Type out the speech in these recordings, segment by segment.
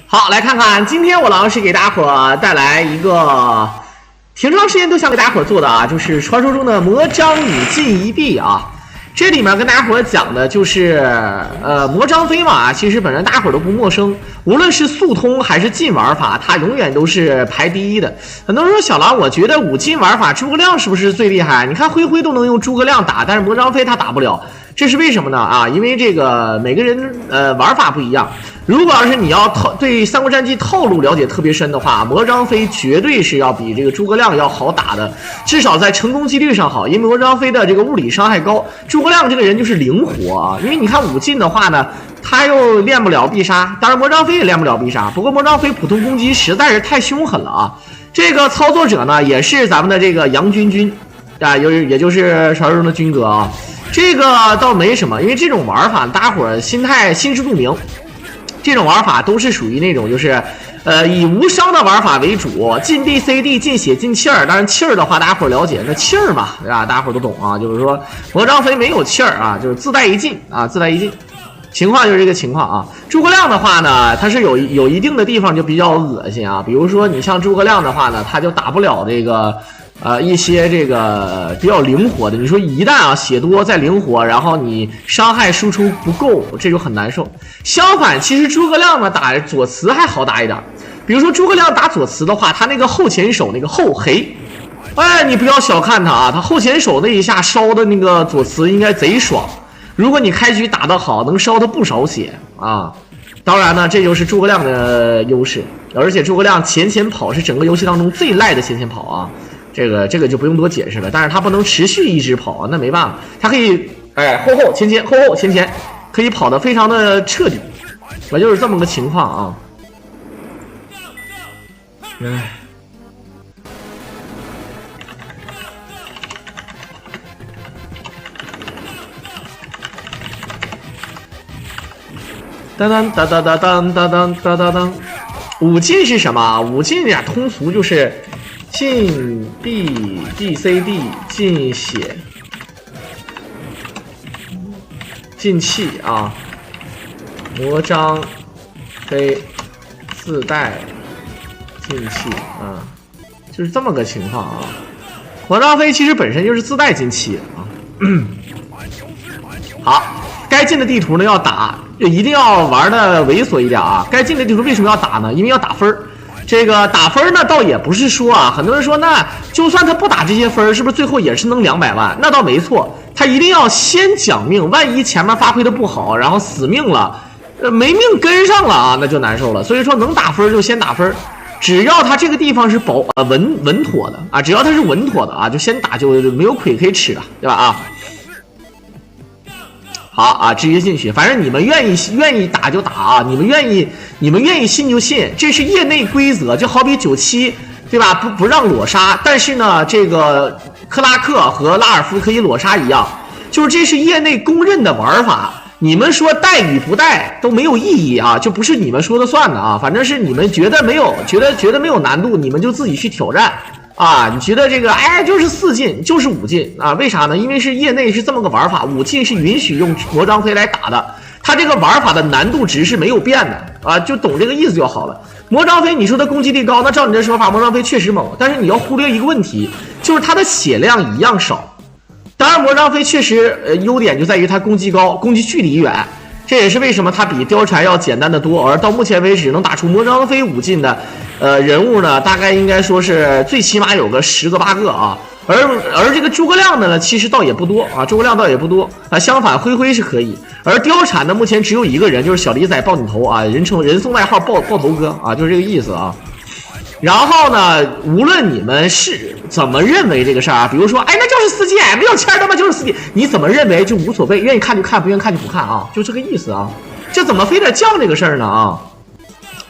好，来看看今天我老师给大伙带来一个挺长时间都想给大伙做的啊，就是传说中的魔章女进一臂啊。这里面跟大家伙讲的就是魔张飞嘛，其实本身大伙都不陌生，无论是速通还是进玩法，它永远都是排第一的。很多人说小狼，我觉得5进玩法诸葛亮是不是最厉害？你看灰灰都能用诸葛亮打，但是魔张飞他打不了。这是为什么呢？啊，因为这个每个人玩法不一样。如果要是你要对三国战记套路了解特别深的话，魔张飞绝对是要比这个诸葛亮要好打的，至少在成功几率上好，因为魔张飞的这个物理伤害高，诸葛亮这个人就是灵活啊。因为你看5进的话呢，他又练不了必杀，当然魔张飞也练不了必杀，不过魔张飞普通攻击实在是太凶狠了啊。这个操作者呢也是咱们的这个杨军啊，也就是传说中的军哥啊。这个倒没什么，因为这种玩法大伙儿心知肚明，这种玩法都是属于那种就是以无伤的玩法为主，进地 CD 进血进气儿。当然气儿的话大家伙儿了解，那气儿嘛，对吧？大家伙儿都懂啊，就是说魔张飞没有气儿啊，就是自带一进啊，自带一进。情况就是这个情况啊。诸葛亮的话呢，他是有一定的地方就比较恶心啊，比如说你像诸葛亮的话呢，他就打不了这个一些这个比较灵活的。你说一旦啊血多再灵活，然后你伤害输出不够，这就很难受。相反，其实诸葛亮呢打左慈还好打一点。比如说诸葛亮打左慈的话，他那个后前手那个后黑，哎，你不要小看他啊，他后前手那一下烧的那个左慈应该贼爽。如果你开局打得好，能烧他不少血啊。当然呢，这就是诸葛亮的优势，而且诸葛亮前跑是整个游戏当中最赖的前跑啊。这个就不用多解释了，但是他不能持续一直跑啊，那没办法，他可以后前后前，可以跑得非常的彻底，我就是这么个情况啊。当当当当当当当当当当当，5进是什么？5进呀，通俗就是进 DCD 进血进气啊，魔张飞自带进气啊，就是这么个情况啊。魔张飞其实本身就是自带进气啊。好，该进的地图呢要打，一定要玩的猥琐一点啊。该进的地图为什么要打呢？因为要打分。这个打分呢，倒也不是说啊，很多人说那就算他不打这些分，是不是最后也是能200万？那倒没错，他一定要先讲命，万一前面发挥的不好，然后死命了，没命跟上了啊，那就难受了。所以说能打分就先打分，只要他这个地方是稳妥的啊，只要他是稳妥的啊，就先打，就没有亏可以吃了，对吧啊？好啊，直接进去，反正你们愿意打就打啊，你们愿意信就信，这是业内规则，就好比97，对吧？不让裸杀，但是呢，这个克拉克和拉尔夫可以裸杀一样，就是这是业内公认的玩法。你们说带与不带都没有意义啊，就不是你们说的算的啊，反正是你们觉得没有难度，你们就自己去挑战。啊，你觉得这个就是4进就是5进啊？为啥呢？因为是业内是这么个玩法，5进是允许用魔张飞来打的，他这个玩法的难度值是没有变的啊，就懂这个意思就好了。魔张飞，你说他攻击力高，那照你这说法，魔张飞确实猛，但是你要忽略一个问题，就是他的血量一样少。当然，魔张飞确实优点就在于他攻击高，攻击距离远。这也是为什么它比貂蝉要简单的多，而到目前为止能打出魔张飞5进的人物呢，大概应该说是最起码有个10个8个啊。而这个诸葛亮的呢，其实倒也不多啊，诸葛亮倒也不多啊。相反，灰灰是可以，而貂蝉呢，目前只有一个人，就是小李仔爆你头啊，人送外号爆头哥啊，就是这个意思啊。然后呢，无论你们是怎么认为这个事儿啊，比如说，那就是4进，没有签他妈就是4进，你怎么认为就无所谓，愿意看就看，不愿意看就不看啊，就这个意思啊。这怎么非得犟这个事儿呢啊？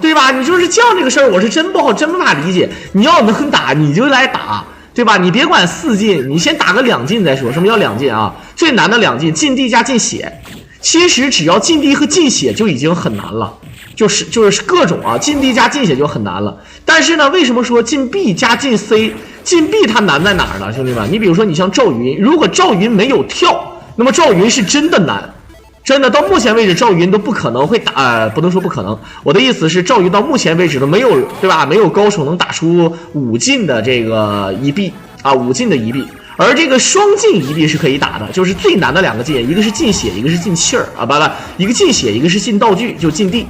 对吧？你就是犟这个事儿，我是真没法理解。你要能打，你就来打，对吧？你别管4进，你先打个2进再说。什么叫2进啊？最难的2进，进地加进血。其实只要进地和进血就已经很难了。就是各种啊，进 D 加进血就很难了。但是呢，为什么说进 B 加进 C， 进 B 它难在哪儿呢？兄弟们，你比如说你像赵云，如果赵云没有跳，那么赵云是真的难。真的到目前为止，赵云都不可能会打，不能说不可能，我的意思是赵云到目前为止都没有，对吧？没有高手能打出5进的这个一臂啊，5进的一臂。而这个双进一臂是可以打的，就是最难的2个进，一个是进血，一个是进气儿啊，不，一个进血，一个是进道具，就进地。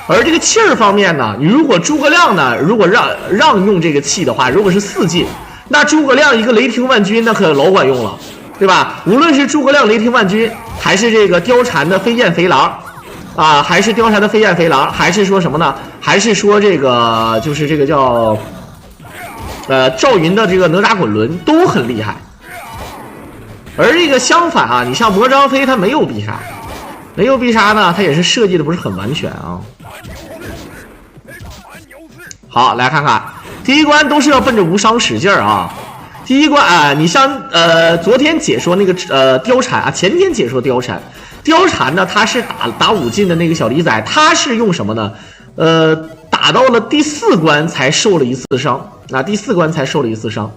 而这个气儿方面呢，你如果诸葛亮呢，如果让用这个气的话，如果是4进，那诸葛亮一个雷霆万钧那可老管用了，对吧？无论是诸葛亮雷霆万钧，还是这个貂蝉的飞燕肥狼，啊，还是貂蝉的飞燕肥狼，还是说什么呢？还是说这个就是这个叫。赵云的这个哪吒滚轮都很厉害，而这个相反啊，你像魔张飞他没有必杀，没有必杀呢，他也是设计的不是很完全啊。好，来看看第一关都是要奔着无伤使劲儿啊。第一关啊，你像昨天解说那个貂蝉啊，前天解说貂蝉，貂蝉呢他是打5进的那个小李仔，他是用什么呢？打到了第4关才受了1次伤。啊，第4关才受了1次伤。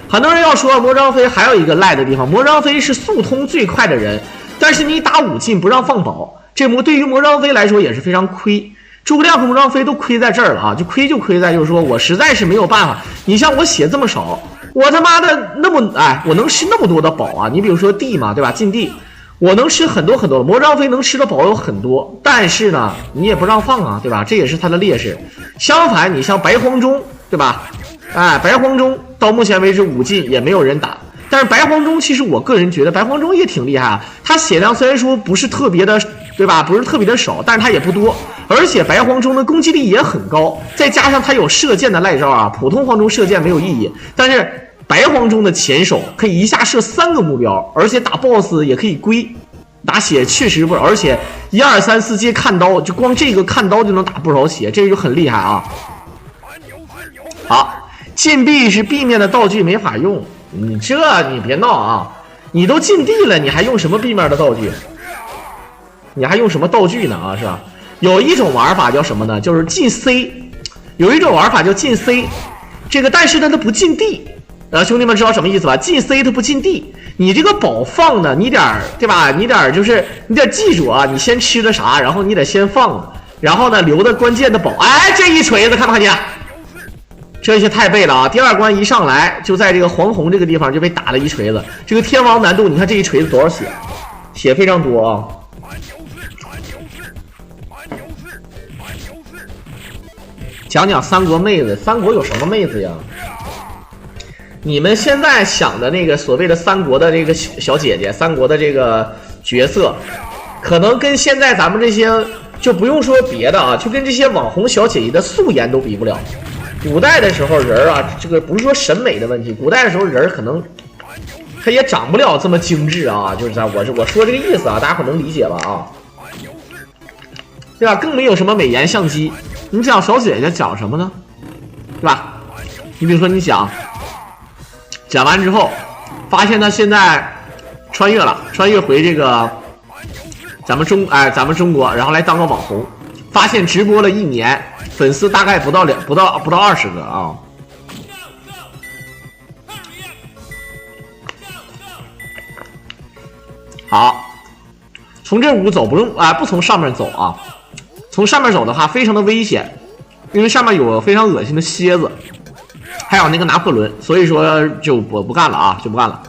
很多人要说魔张飞还有一个赖的地方，魔张飞是速通最快的人，但是你打5进不让放宝，这对于魔张飞来说也是非常亏。诸葛亮和魔张飞都亏在这儿了啊，就亏在就是说我实在是没有办法。你像我血这么少，我他妈的那么我能吃那么多的宝啊！你比如说地嘛，对吧？禁地，我能吃很多很多的。魔张飞能吃的宝有很多，但是呢，你也不让放啊，对吧？这也是他的劣势。相反，你像白黄忠。对吧？白黄忠到目前为止5进也没有人打，但是白黄忠其实我个人觉得白黄忠也挺厉害啊。他血量虽然说不是特别的，对吧？不是特别的少，但是他也不多，而且白黄忠的攻击力也很高，再加上他有射箭的赖招啊，普通黄忠射箭没有意义，但是白黄忠的前手可以一下射3个目标，而且打 BOSS 也可以归。打血确实不，而且1、2、3、4阶看刀，就光这个看刀就能打不少血，这就很厉害啊。好，禁闭是壁面的道具没法用，你别闹啊！你都禁地了，你还用什么壁面的道具？你还用什么道具呢？啊，是吧？有一种玩法叫什么呢？就是禁 C， 有一种玩法叫禁 C， 这个但是呢它不禁地，兄弟们知道什么意思吧？禁 C 它不禁地，你这个宝放的，你点对吧？你点记住啊，你先吃的啥，然后你得先放，然后呢留的关键的宝，哎，这一锤子看不看见？这些太背了啊！第2关一上来就在这个黄红这个地方就被打了一锤子。这个天王难度，你看这一锤子多少血？血非常多啊！讲讲三国妹子，三国有什么妹子呀？你们现在想的那个所谓的三国的这个小姐姐，三国的这个角色，可能跟现在咱们这些就不用说别的啊，就跟这些网红小姐姐的素颜都比不了。古代的时候人啊，这个不是说审美的问题，古代的时候人可能他也长不了这么精致啊，就是我说这个意思啊，大家可能理解吧啊，对吧？更没有什么美颜相机，你讲小姐姐讲什么呢？对吧？你比如说你讲完之后，发现他现在穿越了，穿越回这个咱们中国，然后来当个网红，发现直播了1年。粉丝大概不到20个啊。好，从这屋走不用不从上面走啊，从上面走的话非常的危险，因为上面有非常恶心的蝎子，还有那个拿破仑，所以说就我不干了啊，就不干了。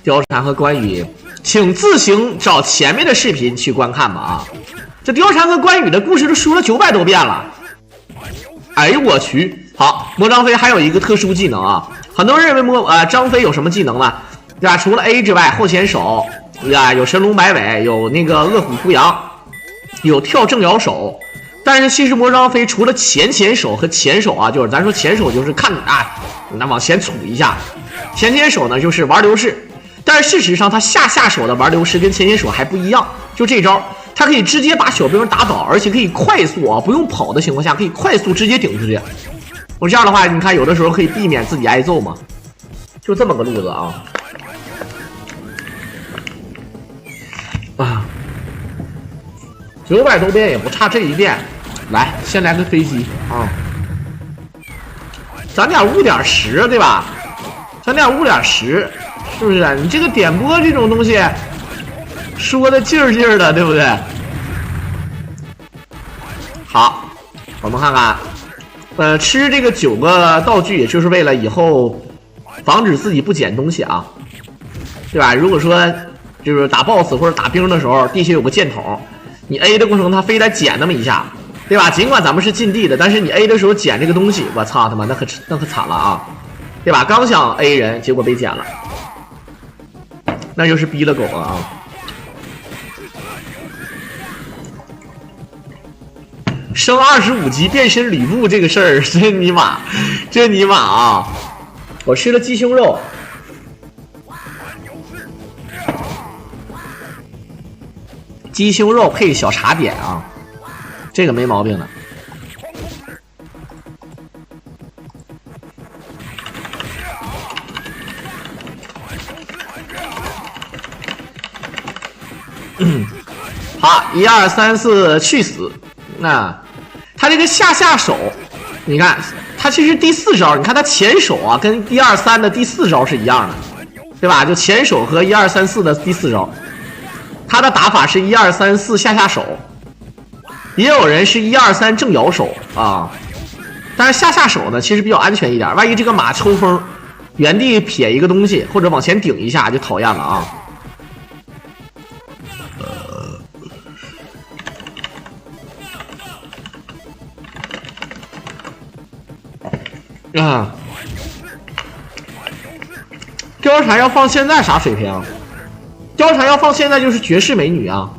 貂蝉和关羽，请自行找前面的视频去观看吧啊！这貂蝉和关羽的故事都说了900多遍了。哎呦我去！好，魔张飞还有一个特殊技能啊，很多人认为张飞有什么技能呢？对吧？除了 A 之外，后前手，对吧？有神龙摆尾，有那个饿虎扑羊，有跳正摇手。但是其实魔张飞除了前手和前手啊，就是咱说前手就是看那往前杵一下，前手呢就是玩流士。但是事实上，他下手的玩流士跟前手还不一样，就这招，他可以直接把小兵打倒，而且可以快速啊，不用跑的情况下，可以快速直接顶出去。我这样的话，你看有的时候可以避免自己挨揍嘛，就这么个路子啊。900多遍也不差这一遍，来，先来个飞机啊。攒点污点10，对吧？攒点污点10，是不是？你这个点播这种东西，说的劲儿劲儿的，对不对？好，我们看看，吃这个9个道具，也就是为了以后防止自己不捡东西啊，对吧？如果说就是打 BOSS 或者打兵的时候，地下有个箭筒，你 A 的过程他非得捡那么一下，对吧？尽管咱们是近地的，但是你 A 的时候捡这个东西，我操他妈，那可惨了啊，对吧？刚想 A 人，结果被捡了，那就是逼了狗了啊！升25级变身吕布这个事儿，真尼玛啊！我吃了鸡胸肉，鸡胸肉配小茶点啊，这个没毛病的。好，1、2、3、4，去死！那他这个下手，你看他其实第4招，你看他前手啊，跟1、2、3的第4招是一样的，对吧？就前手和1、2、3、4的第4招，他的打法是1、2、3、4下手，也有人是1、2、3正摇手啊。但是下手呢，其实比较安全一点，万一这个马抽风，原地撇一个东西或者往前顶一下就讨厌了啊。貂蝉要放现在啥水平？貂蝉要放现在就是绝世美女啊，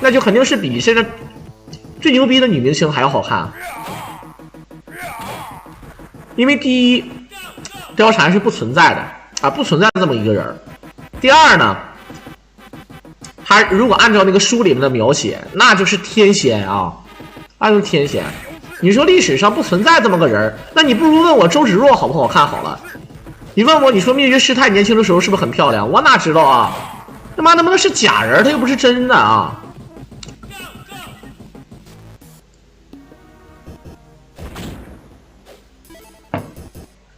那就肯定是比现在最牛逼的女明星还要好看。因为第一，貂蝉是不存在的啊，不存在这么一个人。第二呢，他如果按照那个书里面的描写，那就是天仙啊，那就是天仙。你说历史上不存在这么个人，那你不如问我周芷若好不好看好了。你问我，你说灭绝师太年轻的时候是不是很漂亮？我哪知道啊？他妈能不能是假人？他又不是真的啊！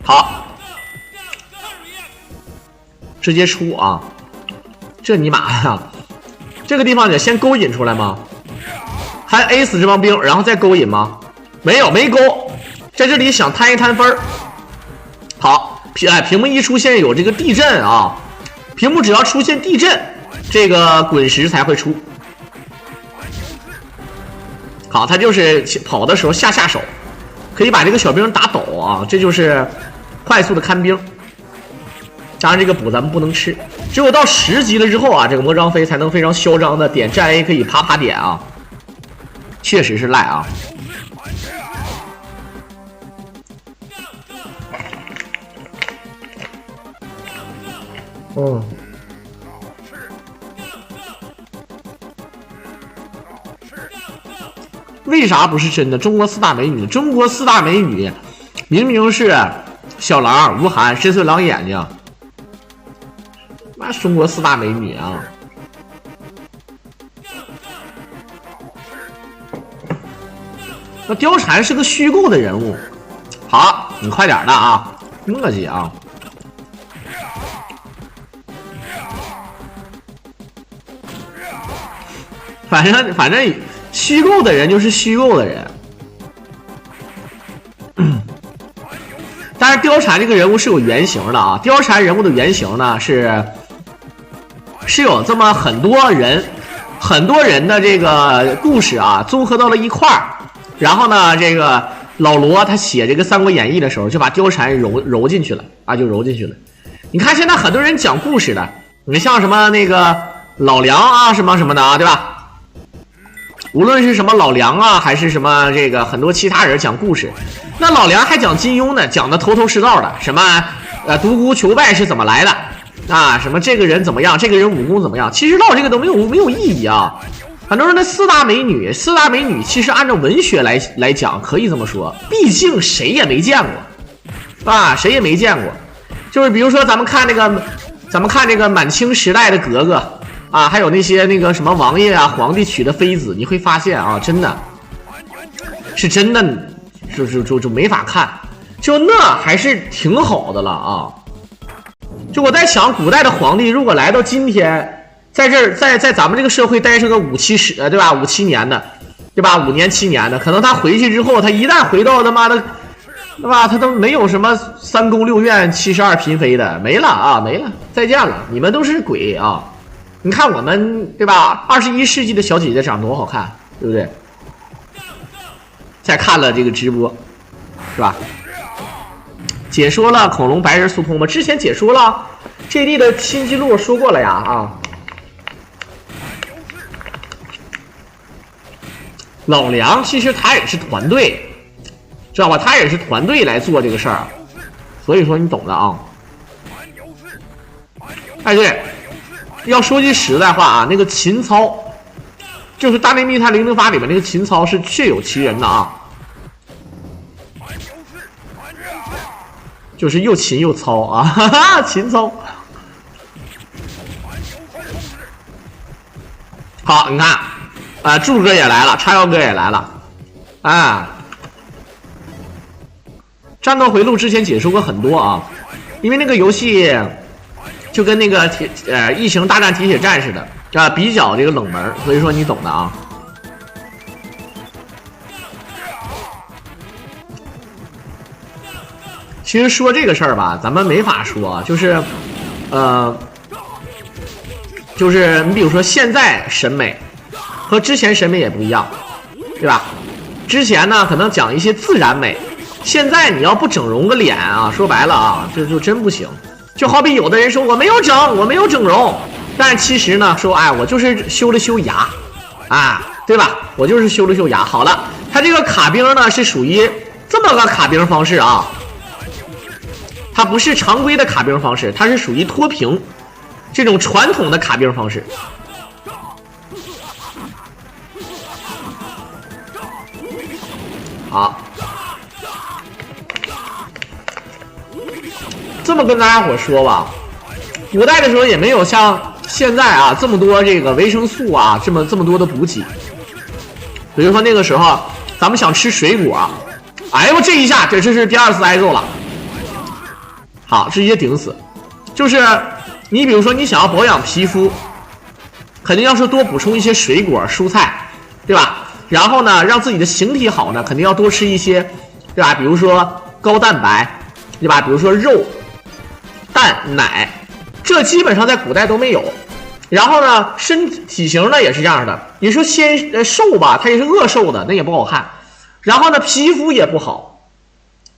好，直接出啊！这尼玛呀！这个地方得先勾引出来吗？还 A 死这帮兵，然后再勾引吗？没勾，在这里想摊一摊分儿。好。屏幕一出现有这个地震啊，屏幕只要出现地震，这个滚石才会出。好，他就是跑的时候下手，可以把这个小兵打倒啊，这就是快速的看兵。当然这个补咱们不能吃，只有到10级了之后啊，这个魔张飞才能非常嚣张的点战 A 可以啪点啊，确实是赖啊。为啥不是真的？中国4大美女，中国4大美女，明明是小狼、吴涵、深邃狼眼睛，那中国4大美女啊！那貂蝉是个虚构的人物。好，你快点的啊，墨迹啊！反正虚构的人就是虚构的人。但是貂蝉这个人物是有原型的啊，貂蝉人物的原型呢是有这么很多人的这个故事啊综合到了一块儿，然后呢这个老罗他写这个《三国演义》的时候就把貂蝉揉进去了啊，就揉进去了。你看现在很多人讲故事的，你像什么那个老梁啊什么什么的啊，对吧？无论是什么老梁啊，还是什么这个很多其他人讲故事，那老梁还讲金庸呢，讲的头头是道的，什么独孤求败是怎么来的啊，什么这个人怎么样，这个人武功怎么样，其实唠这个都没有意义啊。很多人的4大美女其实按照文学来讲可以这么说，毕竟谁也没见过啊，谁也没见过。就是比如说咱们看这个满清时代的格格啊，还有那些那个什么王爷啊、皇帝娶的妃子，你会发现啊，真的是真的，就没法看。就那还是挺好的了啊。就我在想，古代的皇帝如果来到今天，在这儿在咱们这个社会待上个5、7、10，对吧？5、7年的，对吧？5年、7年的，可能他回去之后，他一旦回到他妈的，对吧？他都没有什么3宫6院72嫔妃的，没了啊，没了，再见了，你们都是鬼啊！你看我们，对吧？21世纪的小姐姐长多好看，对不对？再看了这个直播，是吧？解说了恐龙白人速通吗？之前解说了 ，GD 的新纪录说过了呀啊。老梁其实他也是团队，知道吧？他也是团队来做这个事儿，所以说你懂的啊。哎，对，要说句实在话啊，那个秦操，就是《大内密探零零发》里面那个秦操是确有其人的啊。就是又勤又糙啊，哈哈，勤操。好，你看，柱哥也来了，叉腰哥也来了，啊，战斗回路之前解说过很多啊，因为那个游戏就跟那个异形大战铁血战似的啊，比较这个冷门，所以说你懂的啊。其实说这个事儿吧，咱们没法说，就是，就是你比如说现在审美和之前审美也不一样，对吧？之前呢可能讲一些自然美，现在你要不整容个脸啊，说白了啊，这就真不行。就好比有的人说我没有整，我没有整容，但其实呢说哎我就是修了修牙，啊，对吧？我就是修了修牙。好了，他这个卡兵呢是属于这么个卡兵方式啊。它不是常规的卡兵方式，它是属于脱屏这种传统的卡兵方式。好，这么跟大家伙说吧，古代的时候也没有像现在啊这么多这个维生素啊，这么多的补给。比如说那个时候，咱们想吃水果，哎呦这一下这是第2次挨揍了。好，直接顶死。就是你比如说你想要保养皮肤，肯定要是多补充一些水果蔬菜，对吧？然后呢让自己的形体好呢，肯定要多吃一些，对吧？比如说高蛋白，对吧？比如说肉蛋奶，这基本上在古代都没有。然后呢身体型呢也是这样的，你说瘦吧，它也是饿瘦的，那也不好看。然后呢皮肤也不好，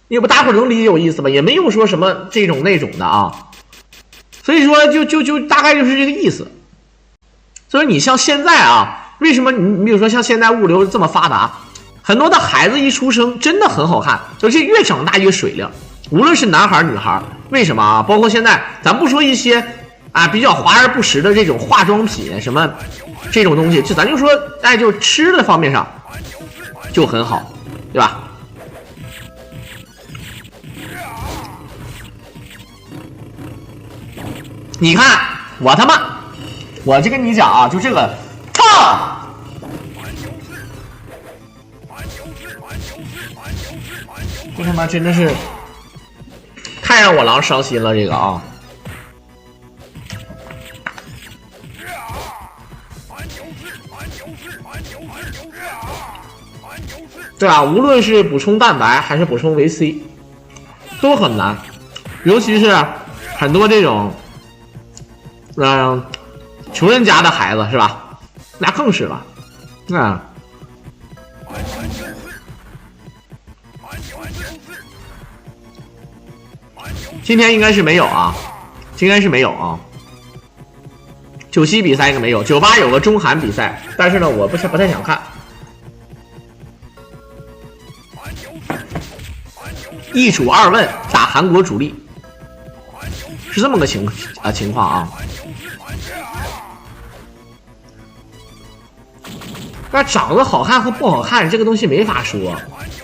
要不大伙能理解有意思吧？也没有说什么这种那种的啊，所以说就大概就是这个意思。所以你像现在啊，为什么你比如说像现在物流这么发达，很多的孩子一出生真的很好看，而且越长大越水灵，无论是男孩女孩。为什么啊？包括现在咱不说一些啊比较华而不实的这种化妆品什么这种东西，就咱就说哎就吃的方面上就很好，对吧？你看我他妈，我就跟你讲啊，就这个，操！这他妈真的是太让我狼伤心了，这个啊！对吧？无论是补充蛋白还是补充维 C， 都很难，尤其是很多这种。穷人家的孩子是吧？那更是了，啊！今天应该是没有啊，应该是没有啊。97比赛应该没有，98有个中韩比赛，但是呢，我不太想看。一主2问打韩国主力，是这么个情况啊。那长得好看和不好看这个东西没法说，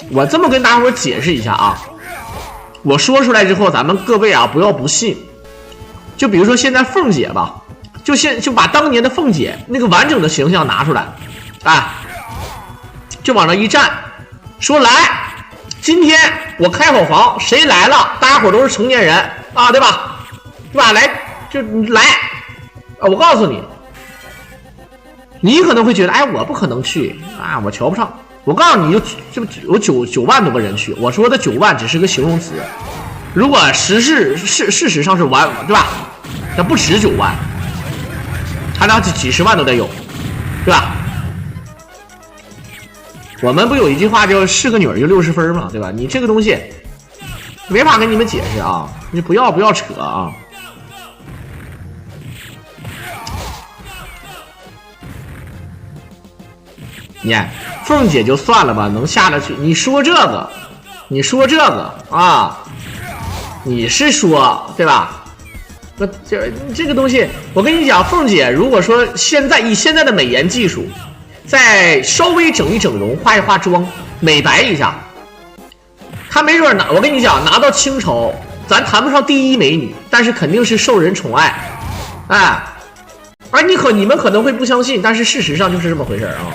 我这么跟大伙解释一下啊。我说出来之后，咱们各位啊不要不信。就比如说现在凤姐吧，就把当年的凤姐那个完整的形象拿出来，哎，就往那一站，说来今天我开好房，谁来了，大家伙都是成年人啊，对吧？对吧？来就来啊！我告诉你，你可能会觉得，哎，我不可能去啊，我瞧不上。我告诉你，有9万多个人去。我说的9万只是个形容词，如果事实上是完，对吧？那不止9万，还得几十万都得有，对吧？我们不有一句话叫"是个女儿就60分"嘛，对吧？你这个东西没法跟你们解释啊，你不要扯啊！你看凤姐就算了吧，能下得去。你说这个啊，你是说对吧？那这个东西，我跟你讲，凤姐如果说以现在的美颜技术，再稍微整一整容、化一化妆、美白一下，她没准我跟你讲，拿到清朝，咱谈不上第一美女，但是肯定是受人宠爱，哎，而你们可能会不相信，但是事实上就是这么回事啊。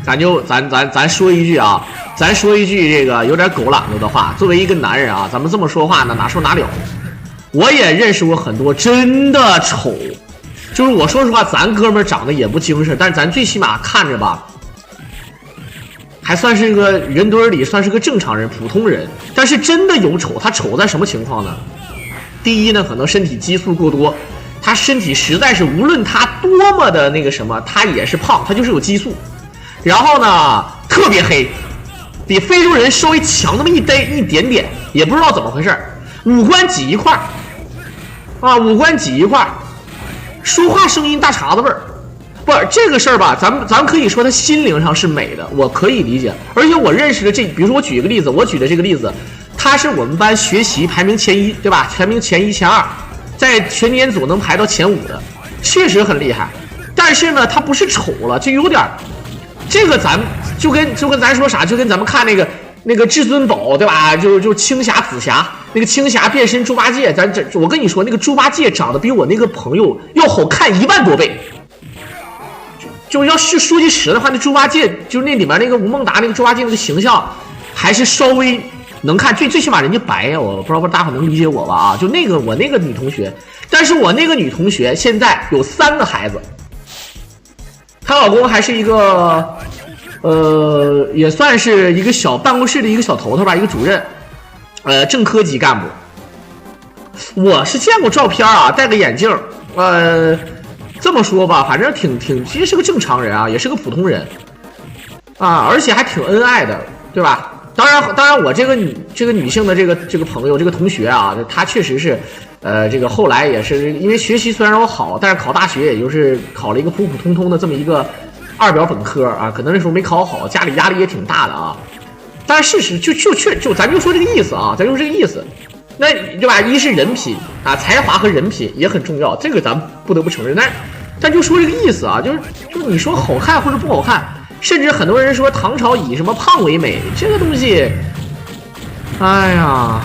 咱说一句啊，咱说一句这个有点狗懒子的话。作为一个男人啊，咱们这么说话呢，哪说哪了。我也认识过很多真的丑，就是我说实话，咱哥们长得也不精神，但是咱最起码看着吧，还算是个人堆里算是个正常人、普通人。但是真的有丑，他丑在什么情况呢？第一呢，可能身体激素过多，他身体实在是无论他多么的那个什么，他也是胖，他就是有激素。然后呢，特别黑，比非洲人稍微强那么一点点，也不知道怎么回事。五官挤一块啊，五官挤一块，说话声音大碴子味儿。不是这个事儿吧？咱可以说他心灵上是美的，我可以理解。而且我认识的比如说我举一个例子，我举的这个例子，他是我们班学习排名前1，对吧？排名前1、前2，在全年组能排到前5的，确实很厉害。但是呢，他不是丑了，就有点。这个咱就跟咱说啥，就跟咱们看那个至尊宝，对吧？就青霞紫霞，那个青霞变身猪八戒，我跟你说，那个猪八戒长得比我那个朋友要好看1万多倍。就要是说句实的话，那猪八戒就是那里面那个吴孟达那个猪八戒那个形象，还是稍微能看，最起码人家白呀，我不知道大伙能理解我吧？啊，就我那个女同学，但是我那个女同学现在有3个孩子。她老公还是一个，也算是一个小办公室的一个小头头吧，一个主任，正科级干部。我是见过照片啊，戴个眼镜，这么说吧，反正其实是个正常人啊，也是个普通人，啊，而且还挺恩爱的，对吧？当然，我这个女性的这个朋友这个同学啊，她确实是。这个后来也是因为学习虽然我好，但是考大学也就是考了一个普普通通的这么一个2表本科啊，可能那时候没考好，家里压力也挺大的啊。但是事实咱就说这个意思啊，咱就这个意思。那对吧？一是人品啊，才华和人品也很重要，这个咱不得不承认。但就说这个意思啊，就是你说好看或者不好看，甚至很多人说唐朝以什么胖为美，这个东西，哎呀。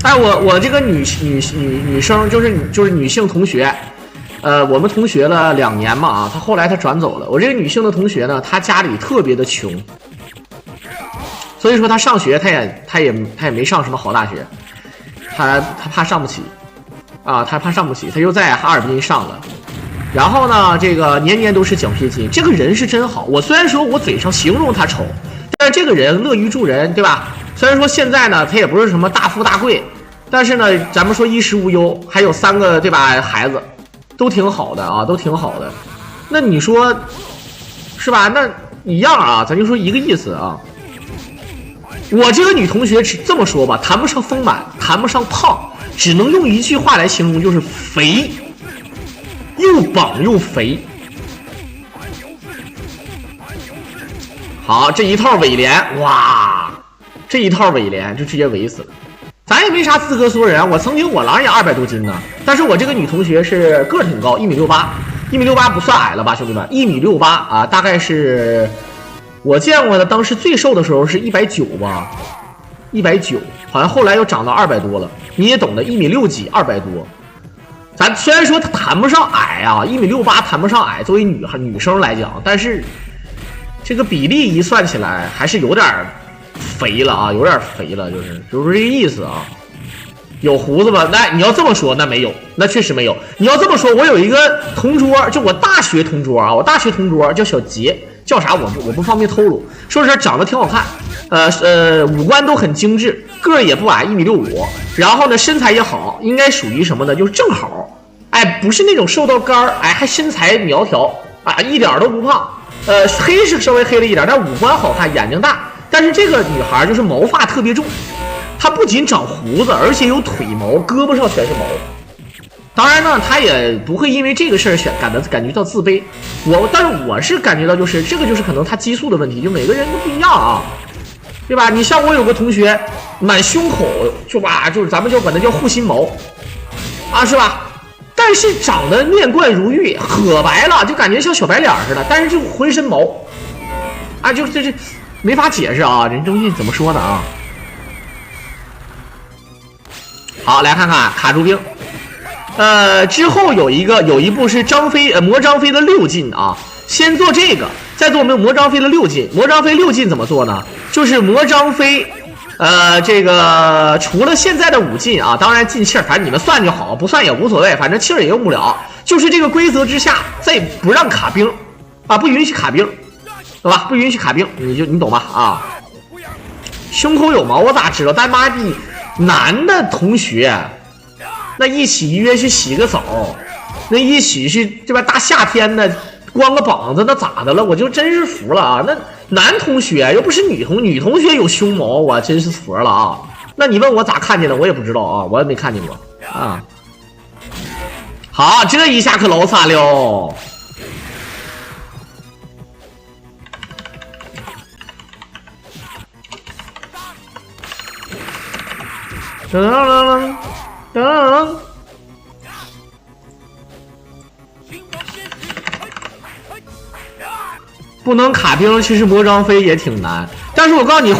哎，我这个女生就是女性同学，我们同学了2年嘛啊，她后来她转走了。我这个女性的同学呢，她家里特别的穷，所以说她上学她也没上什么好大学，她怕上不起啊，她怕上不起，她就在哈尔滨上了。然后呢，这个年年都是奖学金，这个人是真好。我虽然说我嘴上形容她丑，但是这个人乐于助人，对吧？虽然说现在呢，他也不是什么大富大贵，但是呢，咱们说衣食无忧，还有3个对吧孩子，都挺好的啊，都挺好的。那你说是吧？那一样啊，咱就说一个意思啊。我这个女同学这么说吧，谈不上丰满，谈不上胖，只能用一句话来形容，就是肥，又绑又肥。好，这一套尾联，哇，这一套尾联就直接围死了。咱也没啥资格说人，我曾经我狼也200多斤呢，但是我这个女同学是个儿挺高，1.68米，1.68米不算矮了吧，兄弟们，1.68米啊，大概是我见过的，当时最瘦的时候是190吧，190，好像后来又长到200多了。你也懂得，1.6米几，200多。咱虽然说她谈不上矮啊，1.68米谈不上矮，作为女生来讲，但是这个比例一算起来还是有点肥了啊，有点肥了，就是这个意思啊。有胡子吗？那你要这么说，那没有，那确实没有。你要这么说，我有一个同桌，就我大学同桌啊，我大学同桌叫小杰，叫啥我不方便透露。说实话，长得挺好看，五官都很精致，个儿也不矮，1.65米，然后呢身材也好，应该属于什么呢？就是正好，哎，不是那种瘦到干儿，哎，还身材苗条啊，一点都不胖。黑是稍微黑了一点，但五官好看，眼睛大。但是这个女孩就是毛发特别重。他不仅长胡子，而且有腿毛，胳膊上全是毛。当然呢，他也不会因为这个事儿感觉到自卑。但是我是感觉到，就是这个就是可能他激素的问题，就每个人都不一样啊，对吧？你像我有个同学，满胸口就是咱们就管他叫护心毛啊，是吧？但是长得面冠如玉，可白了，就感觉像小白脸似的，但是就浑身毛啊，就这没法解释啊，这东西怎么说呢啊？好，来看看卡住兵。之后有一步是魔张飞的6进啊，先做这个，再做魔张飞的6进。魔张飞6进怎么做呢？就是魔张飞，这个除了现在的5进啊，当然进气儿，反正你们算就好，不算也无所谓，反正气儿也用不了。就是这个规则之下，再不让卡兵啊，不允许卡兵，对吧？不允许卡兵，你懂吧？啊，胸口有毛我咋知道？但妈逼！男的同学，那一起约去洗个澡，那一起去对吧？大夏天的光个膀子，那咋的了？我就真是服了啊！那男同学又不是女同学有胸毛，我真是服了啊！那你问我咋看见的，我也不知道啊，我也没看见过啊。好，这一下可老惨了。噔，不能卡兵，其实魔张飞也挺难。但是我告诉你，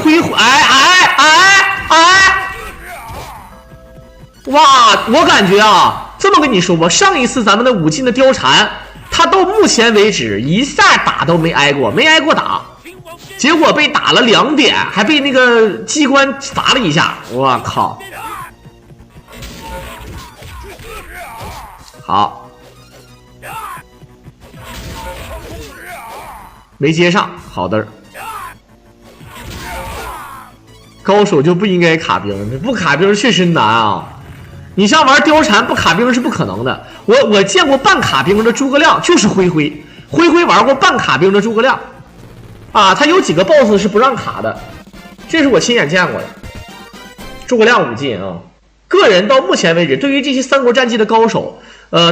哇！我感觉啊，这么跟你说吧，上一次咱们的5进的貂蝉，他到目前为止一下打都没挨过打。结果被打了2点，还被那个机关砸了一下，我靠！好，没接上，好的。高手就不应该卡兵，不卡兵确实难啊！你像玩貂蝉不卡兵是不可能的。我见过半卡兵的诸葛亮，就是灰玩过半卡兵的诸葛亮。啊，他有几个 BOSS 是不让卡的，这是我亲眼见过的。诸葛亮5进啊，个人到目前为止，对于这些三国战记的高手，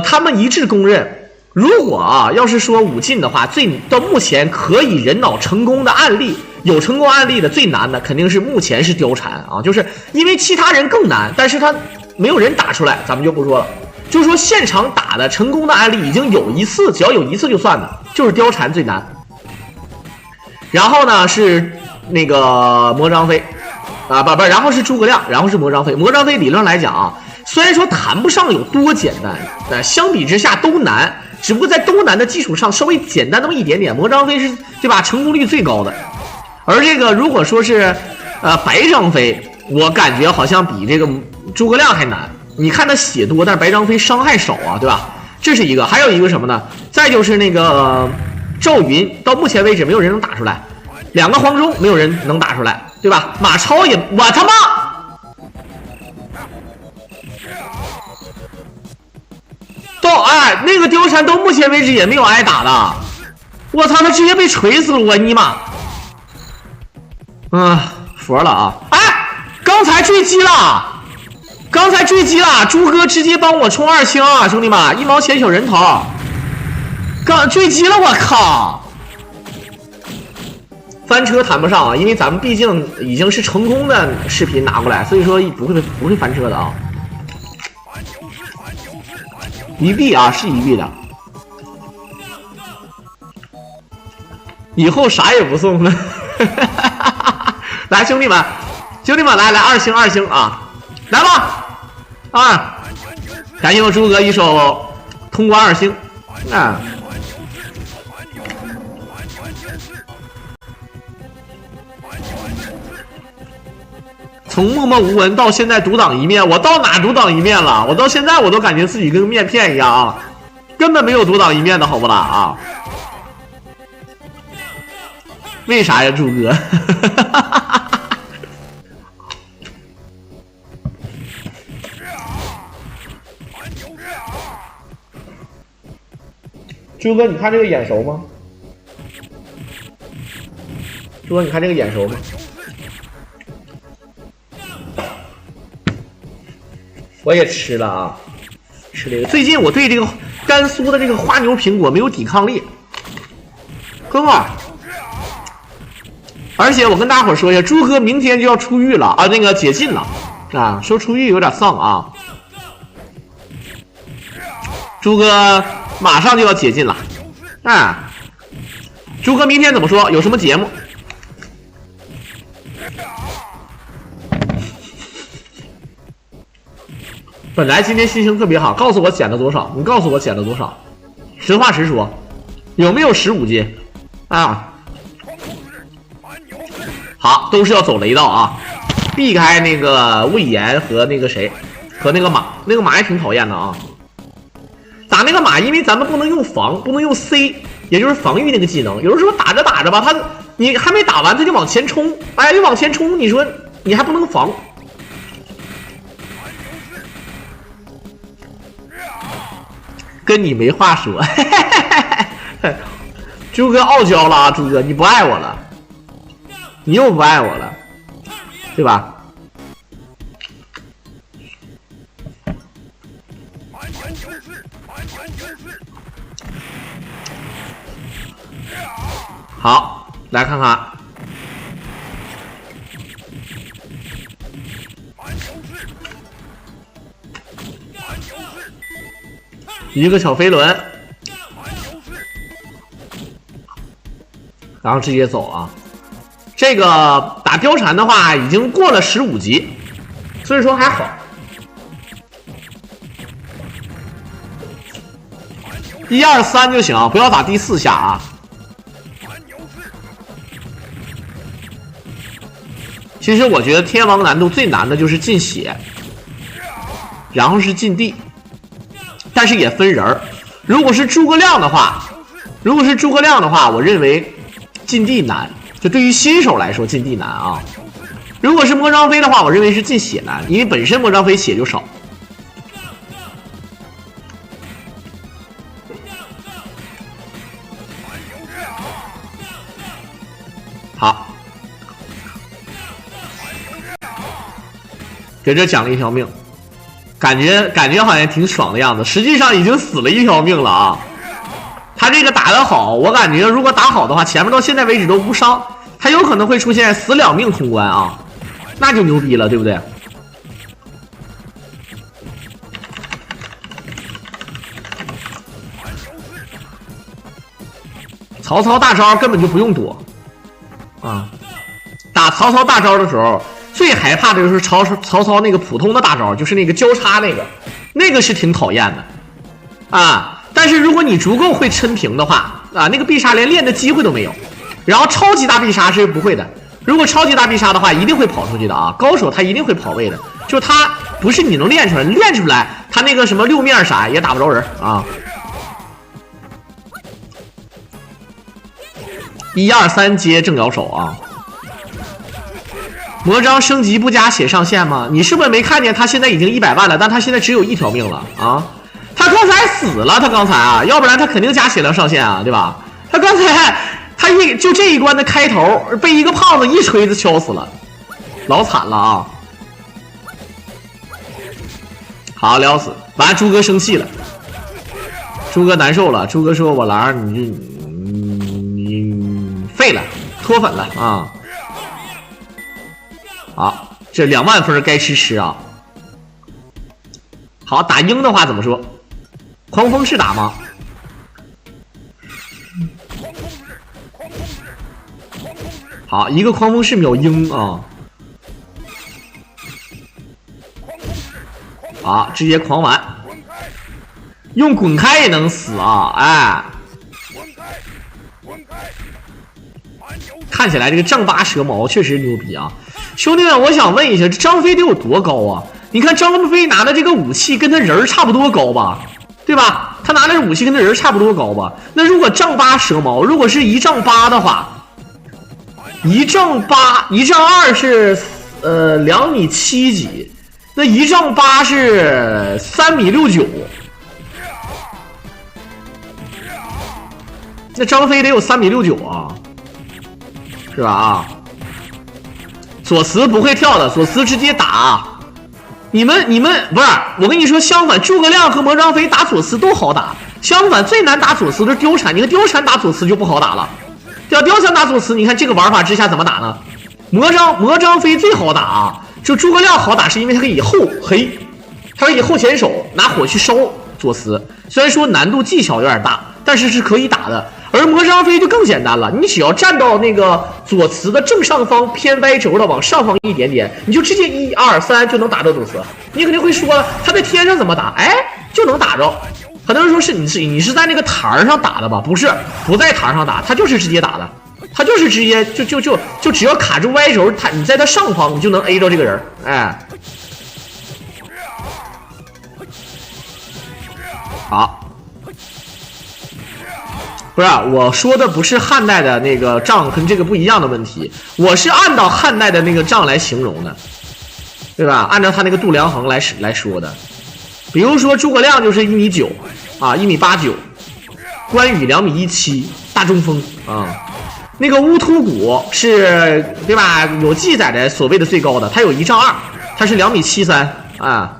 他们一致公认，如果啊要是说5进的话，到目前可以人脑成功的案例，有成功案例的最难的肯定是目前是貂蝉啊，就是因为其他人更难，但是他没有人打出来，咱们就不说了。就是说现场打的成功的案例已经有一次，只要有一次就算的，就是貂蝉最难。然后呢是那个魔张飞啊，不，然后是诸葛亮，然后是魔张飞。魔张飞理论来讲啊，虽然说谈不上有多简单，但相比之下都难，只不过在都难的基础上稍微简单那么一点点。魔张飞是对吧？成功率最高的。而这个如果说是白张飞，我感觉好像比这个诸葛亮还难。你看他血多，但是白张飞伤害少啊，对吧？这是一个，还有一个什么呢？再就是那个赵云，到目前为止没有人能打出来，2个黄忠没有人能打出来，对吧？马超也，我他妈！那个貂蝉到目前为止也没有挨打的，我操，他直接被锤死了，我尼玛！服了啊！刚才坠机了，朱哥直接帮我冲2星啊，兄弟们，1毛钱小人头，刚坠机了，我靠！翻车谈不上啊，因为咱们毕竟已经是成功的视频拿过来，所以说不会翻车的啊。1币啊，是1币的。以后啥也不送了。来，兄弟们，来2星啊，来吧！感谢我诸葛一手通关2星啊！从默默无闻到现在独挡一面，我到哪独挡一面了？我到现在我都感觉自己跟面片一样啊，根本没有独挡一面的好不啦啊？为啥呀，诸葛？朱哥，你看这个眼熟吗？朱哥，你看这个眼熟吗？我也吃了啊，吃这个。最近我对这个甘肃的这个花牛苹果没有抵抗力，哥们儿。而且我跟大伙说一下，朱哥明天就要出狱了啊，那个解禁了啊，说出狱有点丧啊。朱哥马上就要解禁了，啊！朱哥明天怎么说？有什么节目？本来今天心情特别好，告诉我减了多少？你告诉我减了多少？实话实说，有没有15斤？啊！好，都是要走雷道啊，避开那个魏延和那个谁，和那个马，那个马也挺讨厌的啊。打那个马，因为咱们不能用防，不能用 C， 也就是防御那个技能。有的时候打着打着吧，他你还没打完，他就往前冲，哎，就往前冲，你说你还不能防。跟你没话说，朱哥傲娇了啊，朱哥你不爱我了。你又不爱我了，对吧？好，来看看。一个小飞轮，然后直接走啊。这个打貂蝉的话，已经过了15级，所以说还好。1、2、3就行，不要打第4下啊。其实我觉得天王难度最难的就是进血，然后是进地，但是也分人儿。如果是诸葛亮的话，我认为进地难。就对于新手来说，进地难啊。如果是莫张飞的话，我认为是进血难，因为本身莫张飞血就少。好，给这奖了1条命，感觉好像挺爽的样子，实际上已经死了1条命了啊。他这个打得好，我感觉如果打好的话，前面到现在为止都无伤，他有可能会出现死2命通关啊，那就牛逼了，对不对？曹操大招根本就不用躲啊！打曹操大招的时候，最害怕的就是曹操那个普通的大招，就是那个交叉那个是挺讨厌的啊。但是如果你足够会抻平的话啊，那个必杀连练的机会都没有。然后超级大必杀是不会的，如果超级大必杀的话，一定会跑出去的啊！高手他一定会跑位的，就他不是你能练出来，练出来他那个什么6面闪也打不着人啊。1、2、3接正摇手啊！魔章升级不加血上限吗？你是不是没看见他现在已经100万了，但他现在只有1条命了啊？他刚才死了，他刚才啊，要不然他肯定加血量上限啊，对吧？他刚才就这一关的开头被一个胖子一锤子敲死了，老惨了啊！好，撩死，完朱哥生气了，朱哥难受了，朱哥说：“我狼，你废了，脱粉了啊！”好，这2万分该吃啊！好，打鹰的话怎么说？狂风是打吗？好，一个狂风式秒鹰啊！好，直接狂玩，用滚开也能死啊！哎，看起来这个丈八蛇矛确实牛逼啊！兄弟们，我想问一下，这张飞得有多高啊？你看张飞拿的这个武器跟他人差不多高吧，对吧？他拿的武器跟他人差不多高吧？那如果丈八蛇矛，如果是1丈8的话，1丈8，1丈2是2米7几，那1丈8是3米69。那张飞得有3米69啊，是吧？啊，左慈不会跳的，左慈直接打。你们不是，我跟你说，相反，诸葛亮和魔张飞打左慈都好打，相反最难打左慈的是貂蝉。你看貂蝉打左慈就不好打了，对吧？貂蝉打左慈，你看这个玩法之下怎么打呢？魔张飞最好打啊，就诸葛亮好打是因为他可以他可以后前手拿火去烧左慈，虽然说难度技巧有点大，但是是可以打的。而魔张飞就更简单了，你只要站到那个左慈的正上方偏歪轴的往上方一点点，你就直接1、2、3就能打到左慈。你肯定会说了，他在天上怎么打？哎，就能打着。很多人说是你是在那个台上打的吧？不是，不在台上打，他就是直接打的，他就是直接就只要卡住歪轴，你在他上方你就能 A 着这个人，哎。好。不是，我说的不是汉代的那个杖跟这个不一样的问题，我是按照汉代的那个杖来形容的，对吧？按照他那个度量衡来说的。比如说诸葛亮就是1米9啊，1米89，关羽2米17，大中锋啊。那个乌突骨是，对吧？有记载的所谓的最高的，他有1丈2，他是2米73啊。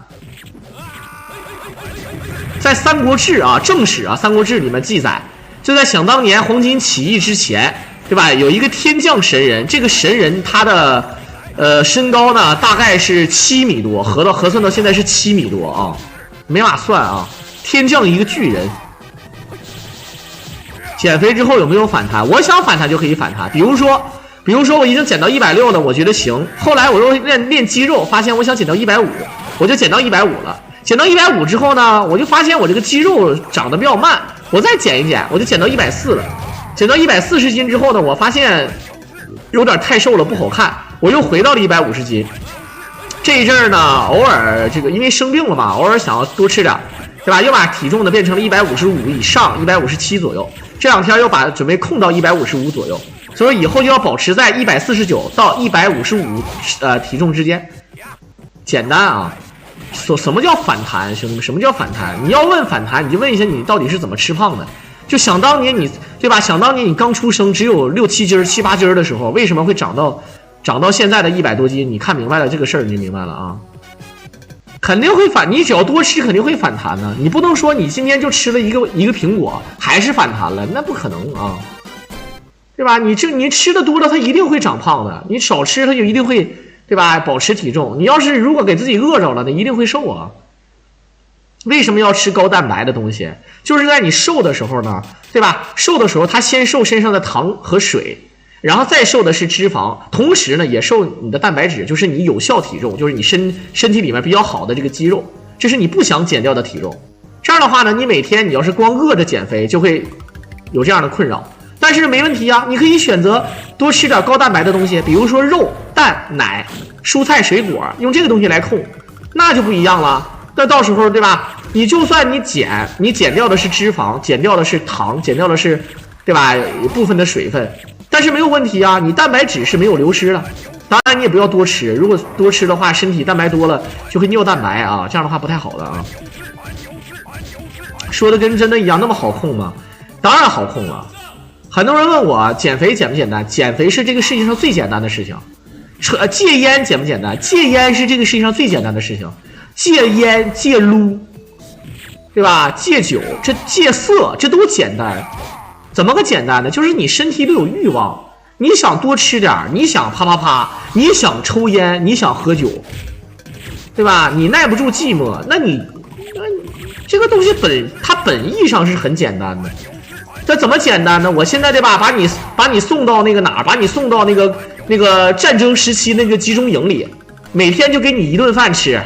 在《三国志》啊，正史啊，《三国志》里面记载。就在想当年黄巾起义之前，对吧？有一个天降神人，这个神人他的身高呢大概是7米多，核算到现在是7米多啊，没法算啊。天降一个巨人，减肥之后有没有反弹？我想反弹就可以反弹，比如说我已经减到160了，我觉得行。后来我又练肌肉，发现我想减到150，我就减到150了。减到150之后呢，我就发现我这个肌肉长得比较慢，我再减一减，我就减到140了。减到140斤之后呢，我发现有点太瘦了，不好看，我又回到了150斤。这一阵儿呢，偶尔这个因为生病了嘛，偶尔想要多吃点，对吧？又把体重呢变成了155以上，157左右。这2天又把准备控到155左右，所以以后就要保持在149到155体重之间。简单啊。什么叫反弹，兄弟们？什么叫反弹？你要问反弹，你就问一下你到底是怎么吃胖的。就想当年你，对吧？想当年你刚出生只有6、7斤、7、8斤的时候，为什么会长到现在的100多斤？你看明白了这个事儿，你就明白了啊。肯定会反，你只要多吃肯定会反弹的。你不能说你今天就吃了一个苹果还是反弹了，那不可能啊，对吧？你吃的多了，它一定会长胖的。你少吃，它就一定会。对吧？保持体重，你要是如果给自己饿着了，那一定会瘦啊。为什么要吃高蛋白的东西？就是在你瘦的时候呢，对吧？瘦的时候，它先瘦身上的糖和水，然后再瘦的是脂肪，同时呢也瘦你的蛋白质，就是你有效体重，就是你身体里面比较好的这个肌肉，这是你不想减掉的体重。这样的话呢，你每天你要是光饿着减肥，就会有这样的困扰。但是没问题啊，你可以选择多吃点高蛋白的东西，比如说肉、蛋、奶、蔬菜、水果，用这个东西来控，那就不一样了。那到时候，对吧？你就算你减掉的是脂肪，减掉的是糖，减掉的是，对吧？部分的水分，但是没有问题啊，你蛋白质是没有流失的。当然你也不要多吃，如果多吃的话，身体蛋白多了就会尿蛋白啊，这样的话不太好的啊。说的跟真的一样，那么好控吗？当然好控了。很多人问我减肥简不简单？减肥是这个世界上最简单的事情。戒烟简不简单？戒烟是这个世界上最简单的事情。戒烟、戒撸，对吧？戒酒，这戒色，这都简单。怎么个简单呢？就是你身体里有欲望，你想多吃点，你想啪啪啪，你想抽烟，你想喝酒，对吧？你耐不住寂寞，那你这个东西它本意上是很简单的。这怎么简单呢？我现在对吧，把你送到那个哪儿？把你送到那个战争时期那个集中营里，每天就给你一顿饭吃，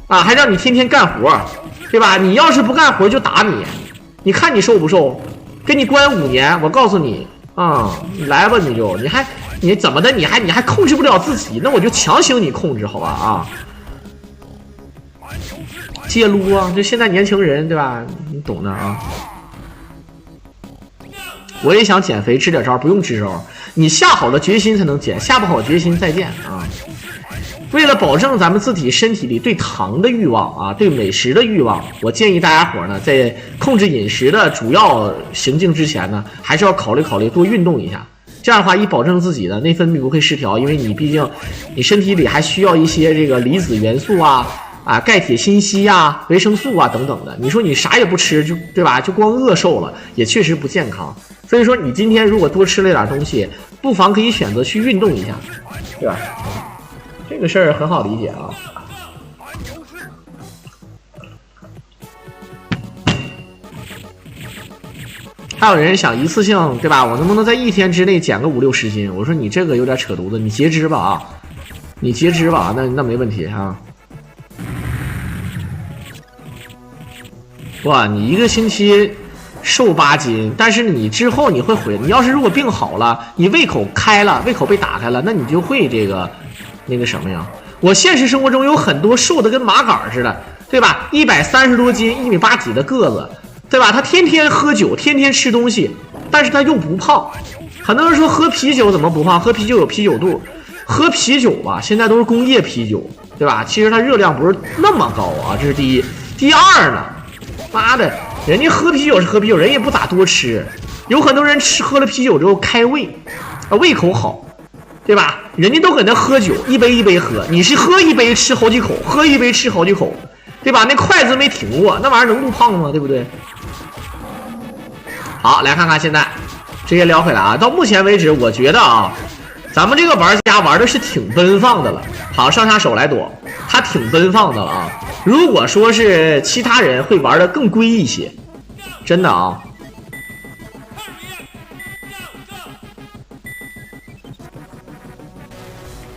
啊，还让你天天干活，对吧？你要是不干活就打你，你看你受不受？给你关5年，我告诉你啊，你来吧，你怎么的？你还控制不了自己，那我就强行你控制，好吧啊？戒撸啊，就现在年轻人对吧？你懂的啊。我也想减肥，支点招，不用支招，你下好了决心才能减，下不好决心再见啊。为了保证咱们自己身体里对糖的欲望啊，对美食的欲望，我建议大家伙呢，在控制饮食的主要行径之前呢，还是要考虑多运动一下。这样的话，以保证自己的内分泌不会失调，因为你毕竟你身体里还需要一些这个离子元素啊、钙铁锌硒啊、维生素啊等等的。你说你啥也不吃，就对吧？就光饿瘦了，也确实不健康。所以说，你今天如果多吃了点东西，不妨可以选择去运动一下，对吧？这个事儿很好理解啊。还有人想一次性，对吧？我能不能在1天之内减个5、60斤？我说你这个有点扯犊子，你截肢吧啊！你截肢吧，那没问题啊。哇，你1个星期瘦8斤，但是你之后你会回，你要是如果病好了，你胃口开了，胃口被打开了，那你就会那个什么呀？我现实生活中有很多瘦的跟麻杆似的，对吧？130多斤，1米8几的个子，对吧？他天天喝酒，天天吃东西，但是他又不胖。很多人说喝啤酒怎么不胖？喝啤酒有啤酒肚，喝啤酒吧，现在都是工业啤酒，对吧？其实它热量不是那么高啊，这是第一。第二呢，妈的，人家喝啤酒是喝啤酒，人也不咋多吃。有很多人喝了啤酒之后开胃，胃口好，对吧？人家都搁那喝酒，一杯一杯喝，你是喝一杯吃好几口，喝一杯吃好几口，对吧？那筷子没停过，那玩意儿能不胖吗？对不对？好，来看看现在直接聊回来啊。到目前为止，我觉得啊，咱们这个玩家玩的是挺奔放的了。好，上下手来躲，他挺奔放的了啊。如果说是其他人会玩的更规一些，真的啊。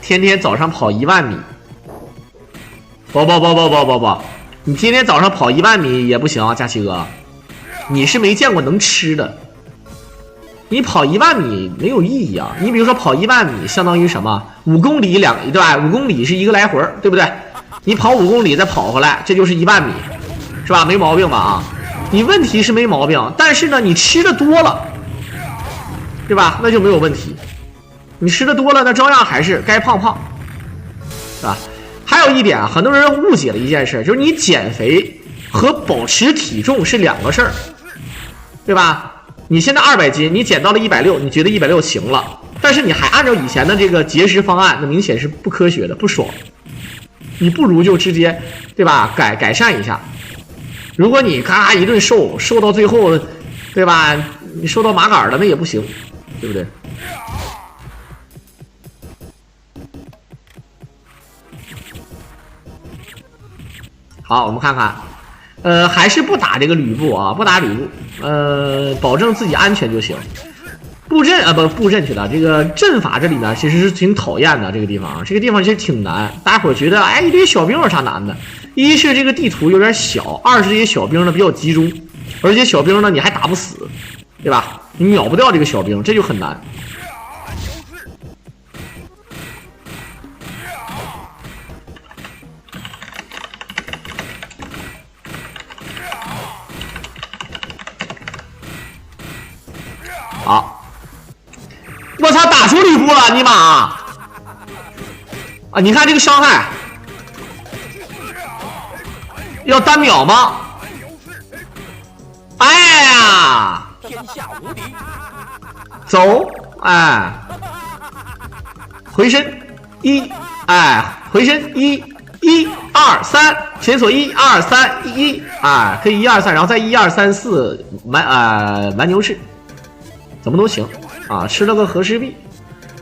天天早上跑1万米，不，你天天早上跑1万米也不行啊，佳琪哥，你是没见过能吃的。你跑1万米没有意义啊！你比如说跑1万米相当于什么？5公里对吧？5公里是1个来回，对不对？你跑5公里再跑回来，这就是1万米，是吧？没毛病吧？啊，你问题是没毛病，但是呢，你吃的多了，对吧？那就没有问题。你吃的多了，那照样还是该胖胖，是吧？还有一点啊，很多人误解了一件事，就是你减肥和保持体重是2个事儿，对吧？你现在200斤，你减到了160，你觉得160行了，但是你还按照以前的这个节食方案，那明显是不科学的，不爽。你不如就直接，对吧？改善一下。如果你咔一顿瘦到最后，对吧？你瘦到麻杆了，那也不行，对不对？好，我们看看，还是不打这个吕布啊，不打吕布，保证自己安全就行。布阵去了，这个阵法这里面其实是挺讨厌的，这个地方其实挺难。大家伙觉得，哎，一堆小兵有啥难的？一是这个地图有点小，二是这些小兵呢比较集中，而且小兵呢你还打不死，对吧？你秒不掉这个小兵，这就很难。好，我操，打出吕布了，尼玛啊！你看这个伤害，要单秒吗？哎呀，天下无敌！走，哎，回身回身1、2、3，前锁1、2、3、1，可以1、2、3，然后再1、2、3、4蛮牛式。怎么都行啊！吃了个和氏璧，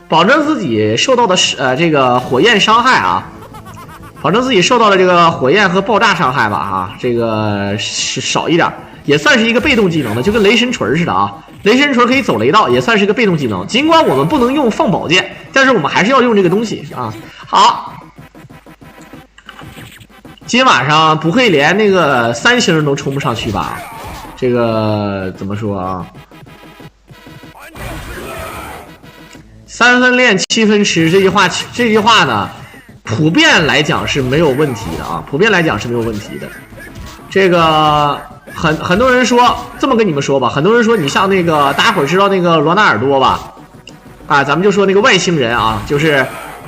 保证自己受到的这个火焰伤害啊，保证自己受到的这个火焰和爆炸伤害吧啊，这个是少一点，也算是一个被动技能的，就跟雷神锤似的啊。雷神锤可以走雷道，也算是一个被动技能。尽管我们不能用放宝剑，但是我们还是要用这个东西啊。好，今晚上不会连那个3星都冲不上去吧？这个怎么说啊？3分练7分吃这句话呢，普遍来讲是没有问题的啊，普遍来讲是没有问题的。这个很多人说，这么跟你们说吧，很多人说你像那个大家伙知道那个罗纳尔多吧？啊，咱们就说那个外星人啊，就是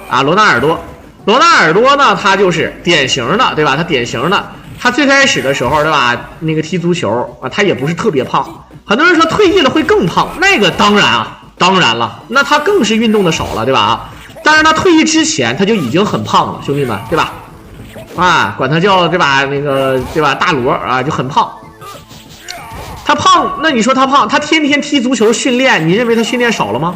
啊罗纳尔多。罗纳尔多呢，他就是典型的，对吧？他典型的，他最开始的时候，对吧？那个踢足球啊，他也不是特别胖。很多人说退役了会更胖，那个当然啊，当然了，那他更是运动的少了，对吧？但是他退役之前他就已经很胖了，兄弟们，对吧？啊，管他叫对吧？那个对吧？大罗啊，就很胖。他胖，那你说他胖，他天天踢足球训练，你认为他训练少了吗？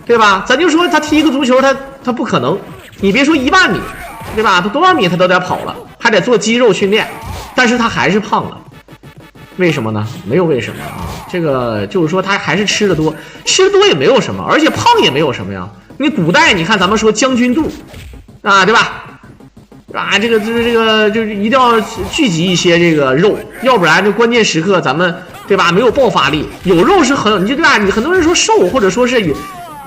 对吧？咱就说他踢一个足球，他不可能。你别说10000米，对吧？他多少米他都得跑了，还得做肌肉训练，但是他还是胖了，为什么呢？没有为什么啊，这个就是说他还是吃的多，吃的多也没有什么，而且胖也没有什么呀。你古代你看咱们说将军肚啊，对吧？啊，这个就是一定要聚集一些这个肉，要不然这关键时刻咱们对吧没有爆发力，有肉是很你就对吧？你很多人说瘦或者说是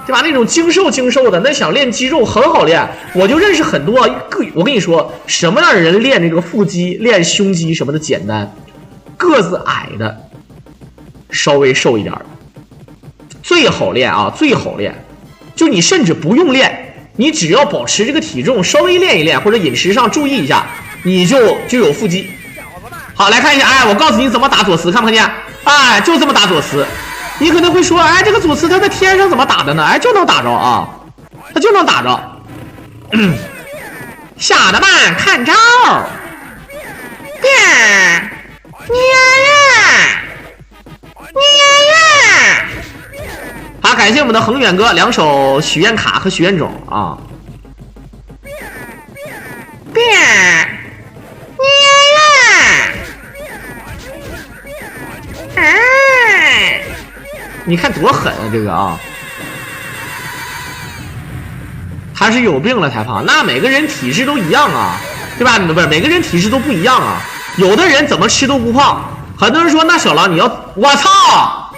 对吧？那种精瘦的，那想练肌肉很好练。我就认识很多我跟你说，什么样的人练这个腹肌、练胸肌什么的简单，个子矮的，稍微瘦一点，最好练啊，最好练。就你甚至不用练，你只要保持这个体重，稍微练一练，或者饮食上注意一下，你就有腹肌。好，来看一下，哎，我告诉你怎么打左慈，看不看见？哎，就这么打左慈。你可能会说，哎，这个左慈他在天上怎么打的呢？哎，就能打着啊，他就能打着。小的们看招，变，好，感谢我们的恒远哥2手许愿卡和许愿种啊。变，你看多狠啊，这个啊，他是有病了才胖，那每个人体质都一样啊，对吧？不是每个人体质都不一样啊，有的人怎么吃都不胖，很多人说那小狼你要，我操！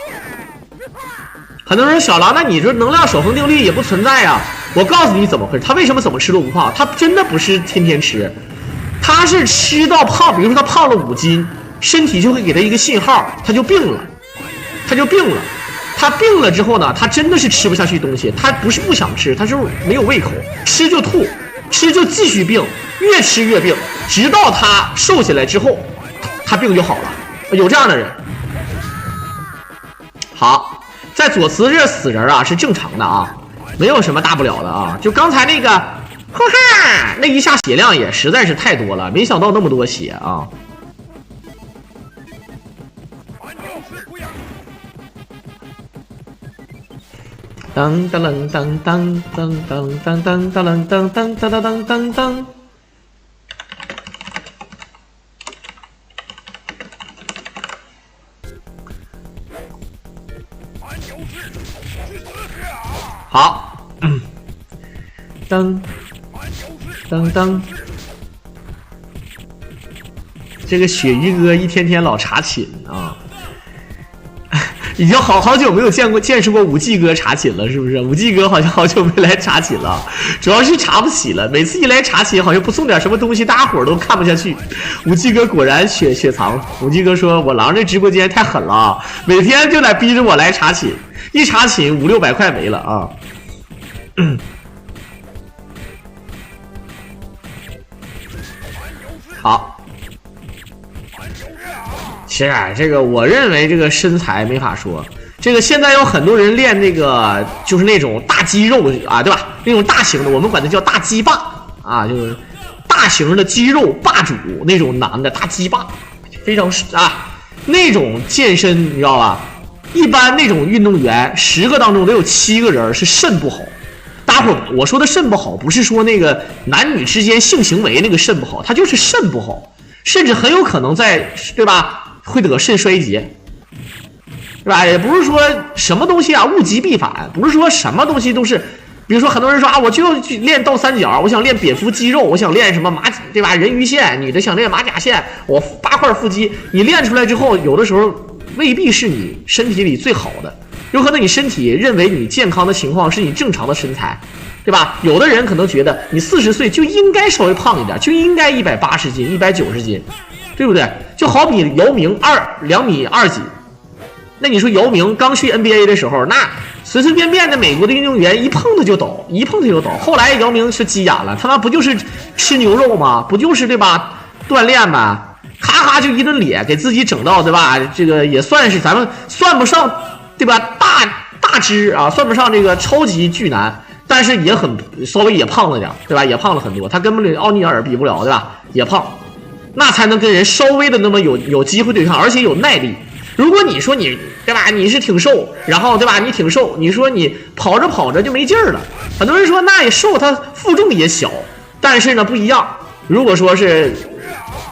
很多人说小狼，那你说能量守恒定律也不存在啊。我告诉你怎么回事，他为什么怎么吃都不胖？他真的不是天天吃，他是吃到胖，比如说他胖了5斤，身体就会给他一个信号，他就病了，他病了之后呢，他真的是吃不下去东西，他不是不想吃，他就是没有胃口，吃就吐，吃就继续病，越吃越病，直到他瘦下来之后，他病就好了。有这样的人。好，在左慈这死人啊是正常的啊，没有什么大不了的啊。就刚才那个，呼哈，那一下血量也实在是太多了，没想到那么多血啊。当当当当当当当当当当当当当当当当。好，当当当，这个鳕鱼哥一天天老查寝啊。已经好久没有见识过5G 哥查寝了，是不是？5G 哥好像好久没来查寝了，主要是查不起了。每次一来查寝，好像不送点什么东西，大家伙都看不下去。5G 哥果然雪藏。5G 哥说：“我狼这直播间太狠了，每天就得逼着我来查寝，一查寝500-600块没了啊。”好。是啊，这个我认为这个身材没法说，这个现在有很多人练那个就是那种大肌肉啊，对吧？那种大型的，我们管它叫大肌霸啊，就是大型的肌肉霸主那种男的大肌霸，非常啊那种健身你知道吧？一般那种运动员10个当中得有7个人是肾不好。大伙我说的肾不好，不是说那个男女之间性行为那个肾不好，他就是肾不好，甚至很有可能在对吧？会得肾衰竭，是吧？也不是说什么东西啊物极必反，不是说什么东西都是比如说很多人说啊，我就去练倒三角，我想练蝙蝠肌肉，我想练什么对吧？人鱼线，女的想练马甲线，我8块腹肌，你练出来之后，有的时候未必是你身体里最好的，有可能你身体认为你健康的情况是你正常的身材。对吧？有的人可能觉得你40岁就应该稍微胖一点，就应该180斤、190斤，对不对？就好比姚明2米2几，那你说姚明刚去 NBA 的时候，那随随便便的美国的运动员一碰他就倒，一碰他就倒。后来姚明是急眼了，他妈不就是吃牛肉吗？不就是对吧？锻炼吗？咔咔就一顿咧，给自己整到对吧？这个也算是咱们算不上对吧？大只啊，算不上这个超级巨男。但是也稍微也胖了点，对吧？也胖了很多，他根本奥尼尔比不了，对吧？也胖，那才能跟人稍微的那么有机会对抗，而且有耐力。如果你说你对吧，你是挺瘦，然后对吧，你挺瘦，你说你跑着跑着就没劲儿了。很多人说那也瘦，他负重也小，但是呢不一样。如果说是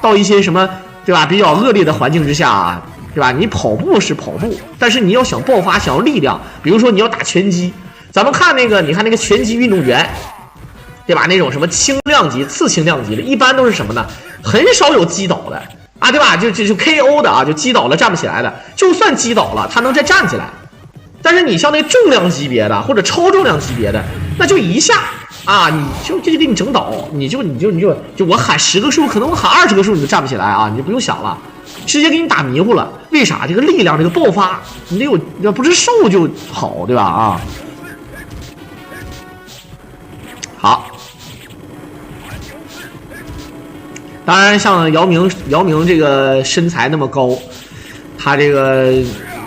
到一些什么对吧比较恶劣的环境之下啊，对吧？你跑步是跑步，但是你要想爆发，想要力量，比如说你要打拳击。咱们看你看那个拳击运动员，对吧？那种什么轻量级、次轻量级的，一般都是什么呢？很少有击倒的啊，对吧？就 KO 的啊，就击倒了站不起来的。就算击倒了，他能再站起来。但是你像那重量级别的或者超重量级别的，那就一下啊，你就给你整倒，你就我喊10个数，可能我喊20个数你就站不起来啊，你就不用想了，直接给你打迷糊了。为啥？这个力量，这个爆发，你得不是瘦就好，对吧？啊。好，当然像姚明这个身材那么高，他这个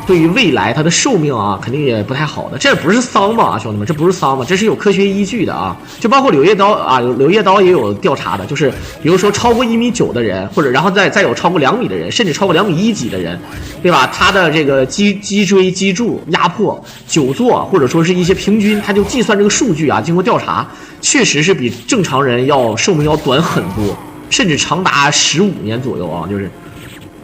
对于未来他的寿命啊，肯定也不太好的。这不是丧嘛，兄弟们，这不是丧嘛，这是有科学依据的啊。就包括柳叶刀啊，柳叶刀也有调查的，就是比如说超过1.9米的人，或者然后再有超过2米的人，甚至超过2.1米几的人，对吧？他的这个脊椎、脊柱压迫、久坐，或者说是一些平均，他就计算这个数据啊，经过调查。确实是比正常人寿命要短很多，甚至长达15年左右啊！就是，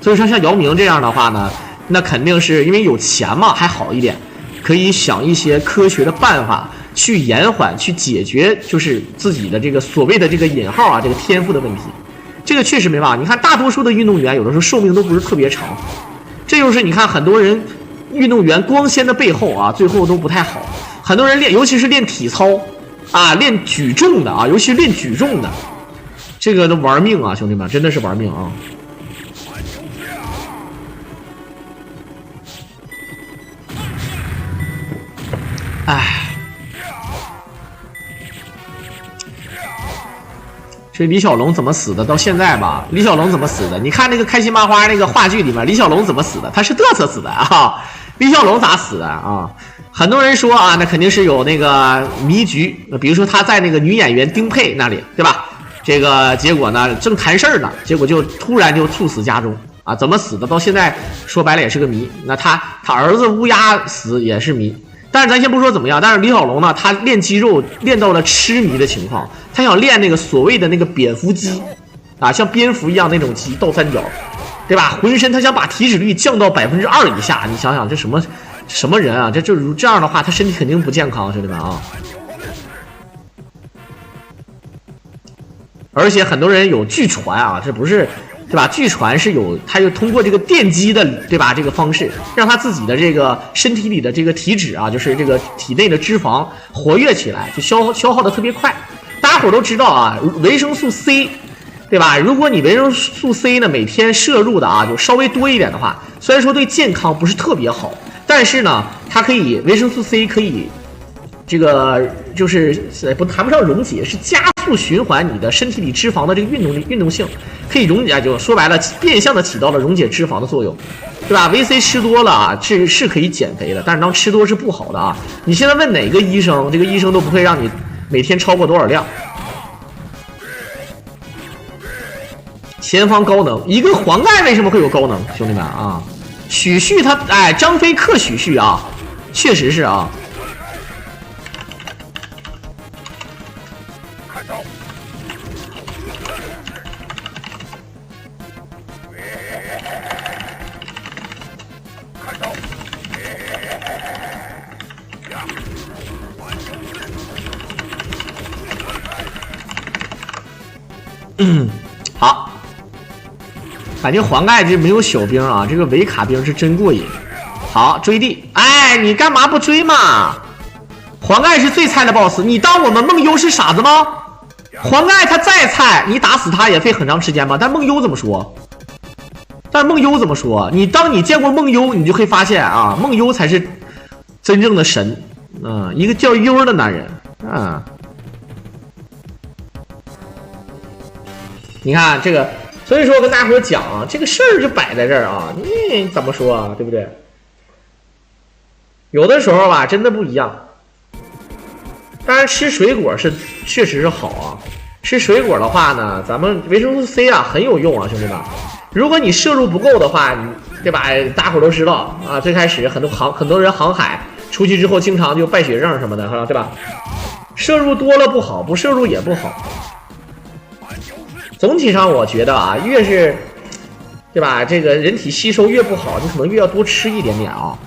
所以说像姚明这样的话呢，那肯定是因为有钱嘛，还好一点，可以想一些科学的办法去延缓、去解决，就是自己的这个所谓的这个引号啊，这个天赋的问题。这个确实没办法。你看，大多数的运动员有的时候寿命都不是特别长，这就是你看很多人运动员光鲜的背后啊，最后都不太好。很多人尤其是练体操。啊，练举重的啊，尤其是练举重的，这个都玩命啊，兄弟们，真的是玩命啊！哎，这李小龙怎么死的？到现在吧，李小龙怎么死的？你看那个开心麻花那个话剧里面，李小龙怎么死的？他是嘚瑟死的啊！李小龙咋死的啊？很多人说啊，那肯定是有那个迷局，比如说他在那个女演员丁佩那里，对吧？这个结果呢，正谈事儿呢，结果就突然就猝死家中啊！怎么死的？到现在说白了也是个谜。那他儿子乌鸦死也是谜，但是咱先不说怎么样。但是李小龙呢，他练肌肉练到了痴迷的情况，他想练那个所谓的那个蝙蝠肌啊，像蝙蝠一样那种肌，倒三角，对吧？浑身他想把体脂率降到2%以下，你想想这什么人啊？就是这样的话，他身体肯定不健康，兄弟们啊！而且很多人有据传啊，这不是对吧？据传是他就通过这个电击的对吧这个方式，让他自己的这个身体里的这个体脂啊，就是这个体内的脂肪活跃起来，就消耗的特别快。大家伙都知道啊，维生素 C。对吧？如果你维生素 C 呢每天摄入的啊就稍微多一点的话，虽然说对健康不是特别好，但是呢，它可以维生素 C 可以这个就是谈不上溶解，是加速循环你的身体里脂肪的这个运动性，可以溶解，就说白了变相的起到了溶解脂肪的作用，对吧？维 C 吃多了啊是可以减肥的，但是当吃多是不好的啊。你现在问哪个医生，这个医生都不会让你每天超过多少量。前方高能，一个黄盖为什么会有高能？兄弟们啊，许旭他张飞克许旭啊，确实是啊。好，感觉黄盖这没有小兵啊，这个维卡兵是真过瘾。好，追地，哎，你干嘛不追嘛？黄盖是最菜的 BOSS， 你当我们梦幽是傻子吗？黄盖他再菜，你打死他也费很长时间吗？但梦幽怎么说？但是梦幽怎么说？当你见过梦幽，你就会发现啊，梦幽才是真正的神，一个叫幽的男人，你看这个，所以说跟大家伙讲啊，这个事儿就摆在这儿啊，你怎么说啊，对不对？有的时候吧，真的不一样。当然吃水果是确实是好啊，吃水果的话呢，咱们维生素 C 啊很有用啊，兄弟们。如果你摄入不够的话，对吧？大伙都知道啊，最开始很多人航海出去之后，经常就败血症什么的，对吧？摄入多了不好，不摄入也不好。总体上我觉得啊，越是对吧，这个人体吸收越不好，你可能越要多吃一点点啊。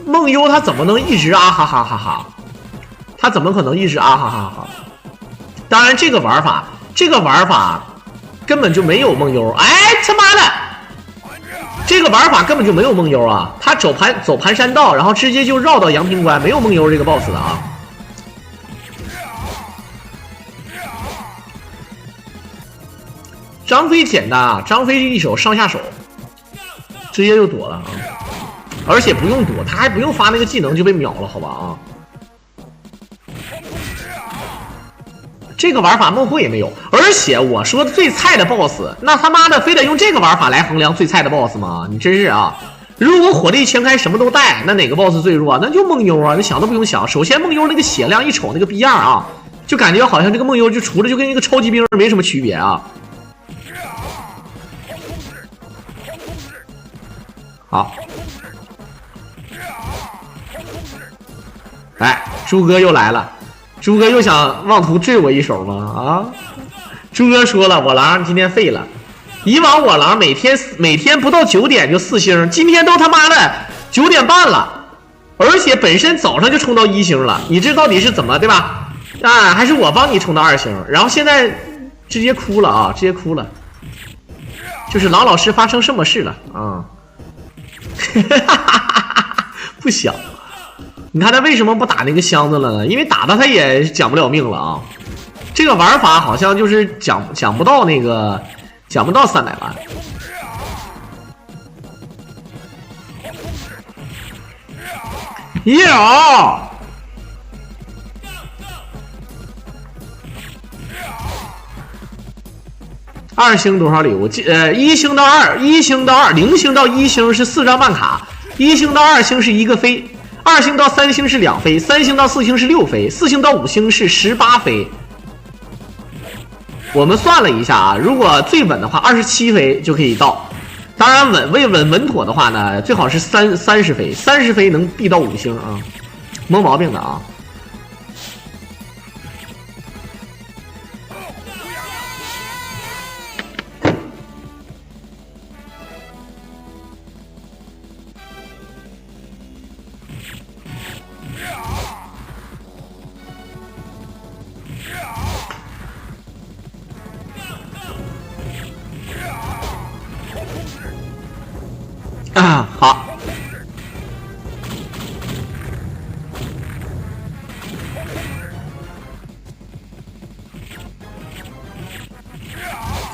梦幽他怎么能一直啊哈哈哈哈？他怎么可能一直啊哈哈哈？当然，这个玩法根本就没有梦幽。哎，他妈的，这个玩法根本就没有梦幽啊！他走盘山道，然后直接就绕到阳平关，没有梦幽这个 BOSS 的啊。张飞简单啊，张飞一手上下手，直接就躲了啊！而且不用躲，他还不用发那个技能就被秒了，好吧啊！这个玩法梦会也没有，而且我说的最菜的 BOSS， 那他妈的非得用这个玩法来衡量最菜的 BOSS 吗？你真是啊！如果火力全开什么都带，那哪个 BOSS 最弱？那就梦幽啊！你想都不用想。首先梦幽那个血量一瞅那个逼样啊，就感觉好像这个梦幽就除了就跟一个超级兵没什么区别啊。好。哎，猪哥又来了，猪哥又想妄图坠我一手吗？啊，猪哥说了，我狼今天废了。以往我狼每天不到9点就4星，今天都他妈的9点半了，而且本身早上就冲到1星了。你这到底是怎么对吧？啊，还是我帮你冲到2星，然后现在直接哭了啊，直接哭了。就是狼老师发生什么事了啊？不小。你看他为什么不打那个箱子了呢？因为打他也讲不了命了啊！这个玩法好像就是讲不到300万。耶哦！2星多少礼物？1星到2，0星到1星是4张办卡，1星到2星是1个飞。2星到3星是2飞，3星到4星是6飞，4星到5星是18飞。我们算了一下啊，如果最稳的话，27飞就可以到。当然稳妥的话呢，最好是30飞，30飞能必到5星啊，没毛病的啊。啊，好。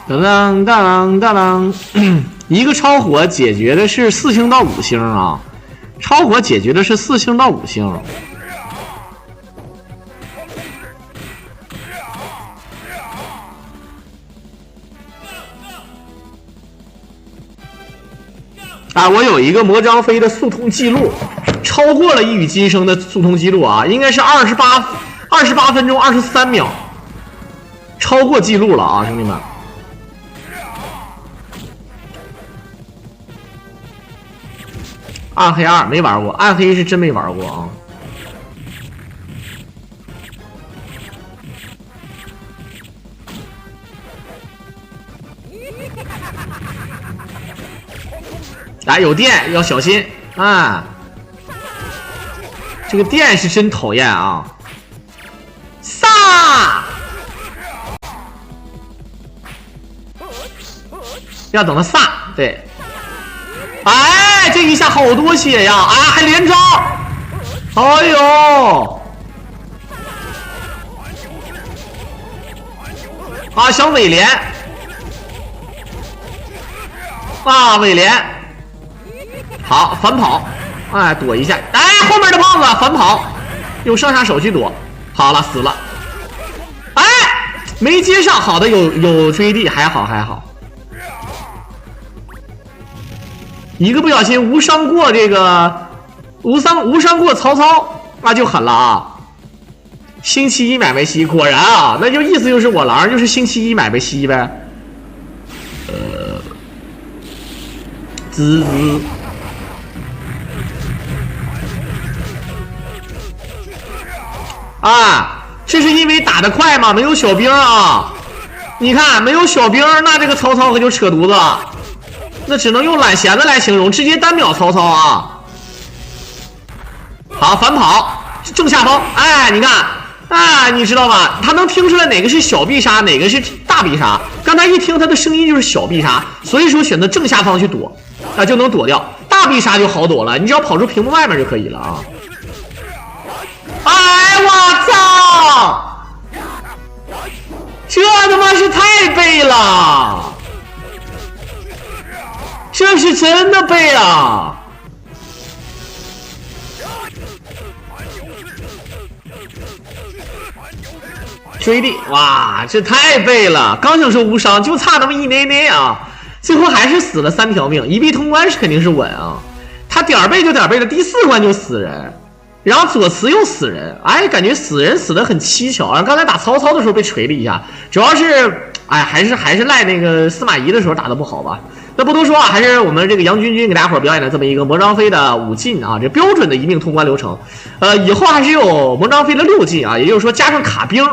当当当当当，一个超火解决的是4星到5星啊，超火解决的是4星到5星。啊，我有一个魔张飞的速通记录，超过了一语今生的速通记录啊，应该是28分钟23秒，超过记录了啊，兄弟们。暗黑2没玩过，暗黑是真没玩过啊。来，有电要小心啊！这个电是真讨厌啊！撒！要等他撒，对。哎，这一下好多血呀！啊，还连招！哎呦！啊，想尾连！啊，尾连！好，反跑！哎，躲一下！哎，后面的胖子反跑，用上下手去躲。好了，死了！哎，没接上，好的，有追地，还好还好。一个不小心无伤过这个无伤过曹操，那就狠了啊！星期一买梅西，果然啊，那就意思就是我狼就是星期一买梅西呗。滋滋。啊，这是因为打得快吗？没有小兵啊！你看，没有小兵，那这个曹操可就扯犊子了。那只能用懒闲的来形容，直接单秒曹操啊！好，反跑，正下方，哎，你看，哎，你知道吧？他能听出来哪个是小必杀，哪个是大必杀。刚才一听他的声音就是小必杀，所以说选择正下方去躲，啊，就能躲掉。大必杀就好躲了，你只要跑出屏幕外面就可以了啊！哎，我操！这他妈是太背了！这是真的背啊！追地，哇，这太背了！刚想说无伤，就差那么一内内啊！最后还是死了3条命，一币通关是肯定是稳啊！他点背就点背了，第4关就死人，然后左慈又死人，哎，感觉死人死得很蹊跷。然后刚才打曹操的时候被锤了一下，主要是，哎，还是赖那个司马懿的时候打得不好吧。那不多说啊，还是我们这个杨君君给大家伙表演的这么一个魔张飞的5进啊，这标准的一命通关流程。以后还是有魔张飞的6进啊，也就是说加上卡兵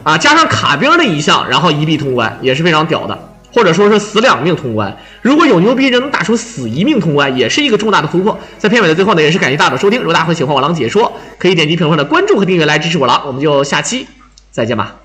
啊，加上卡兵的一项，然后一币通关也是非常屌的，或者说是死2命通关。如果有牛逼人能打出死1命通关，也是一个重大的突破。在片尾的最后呢，也是感谢大家的收听。如果大家会喜欢我狼解说，可以点击屏幕上的关注和订阅来支持我狼。我们就下期再见吧。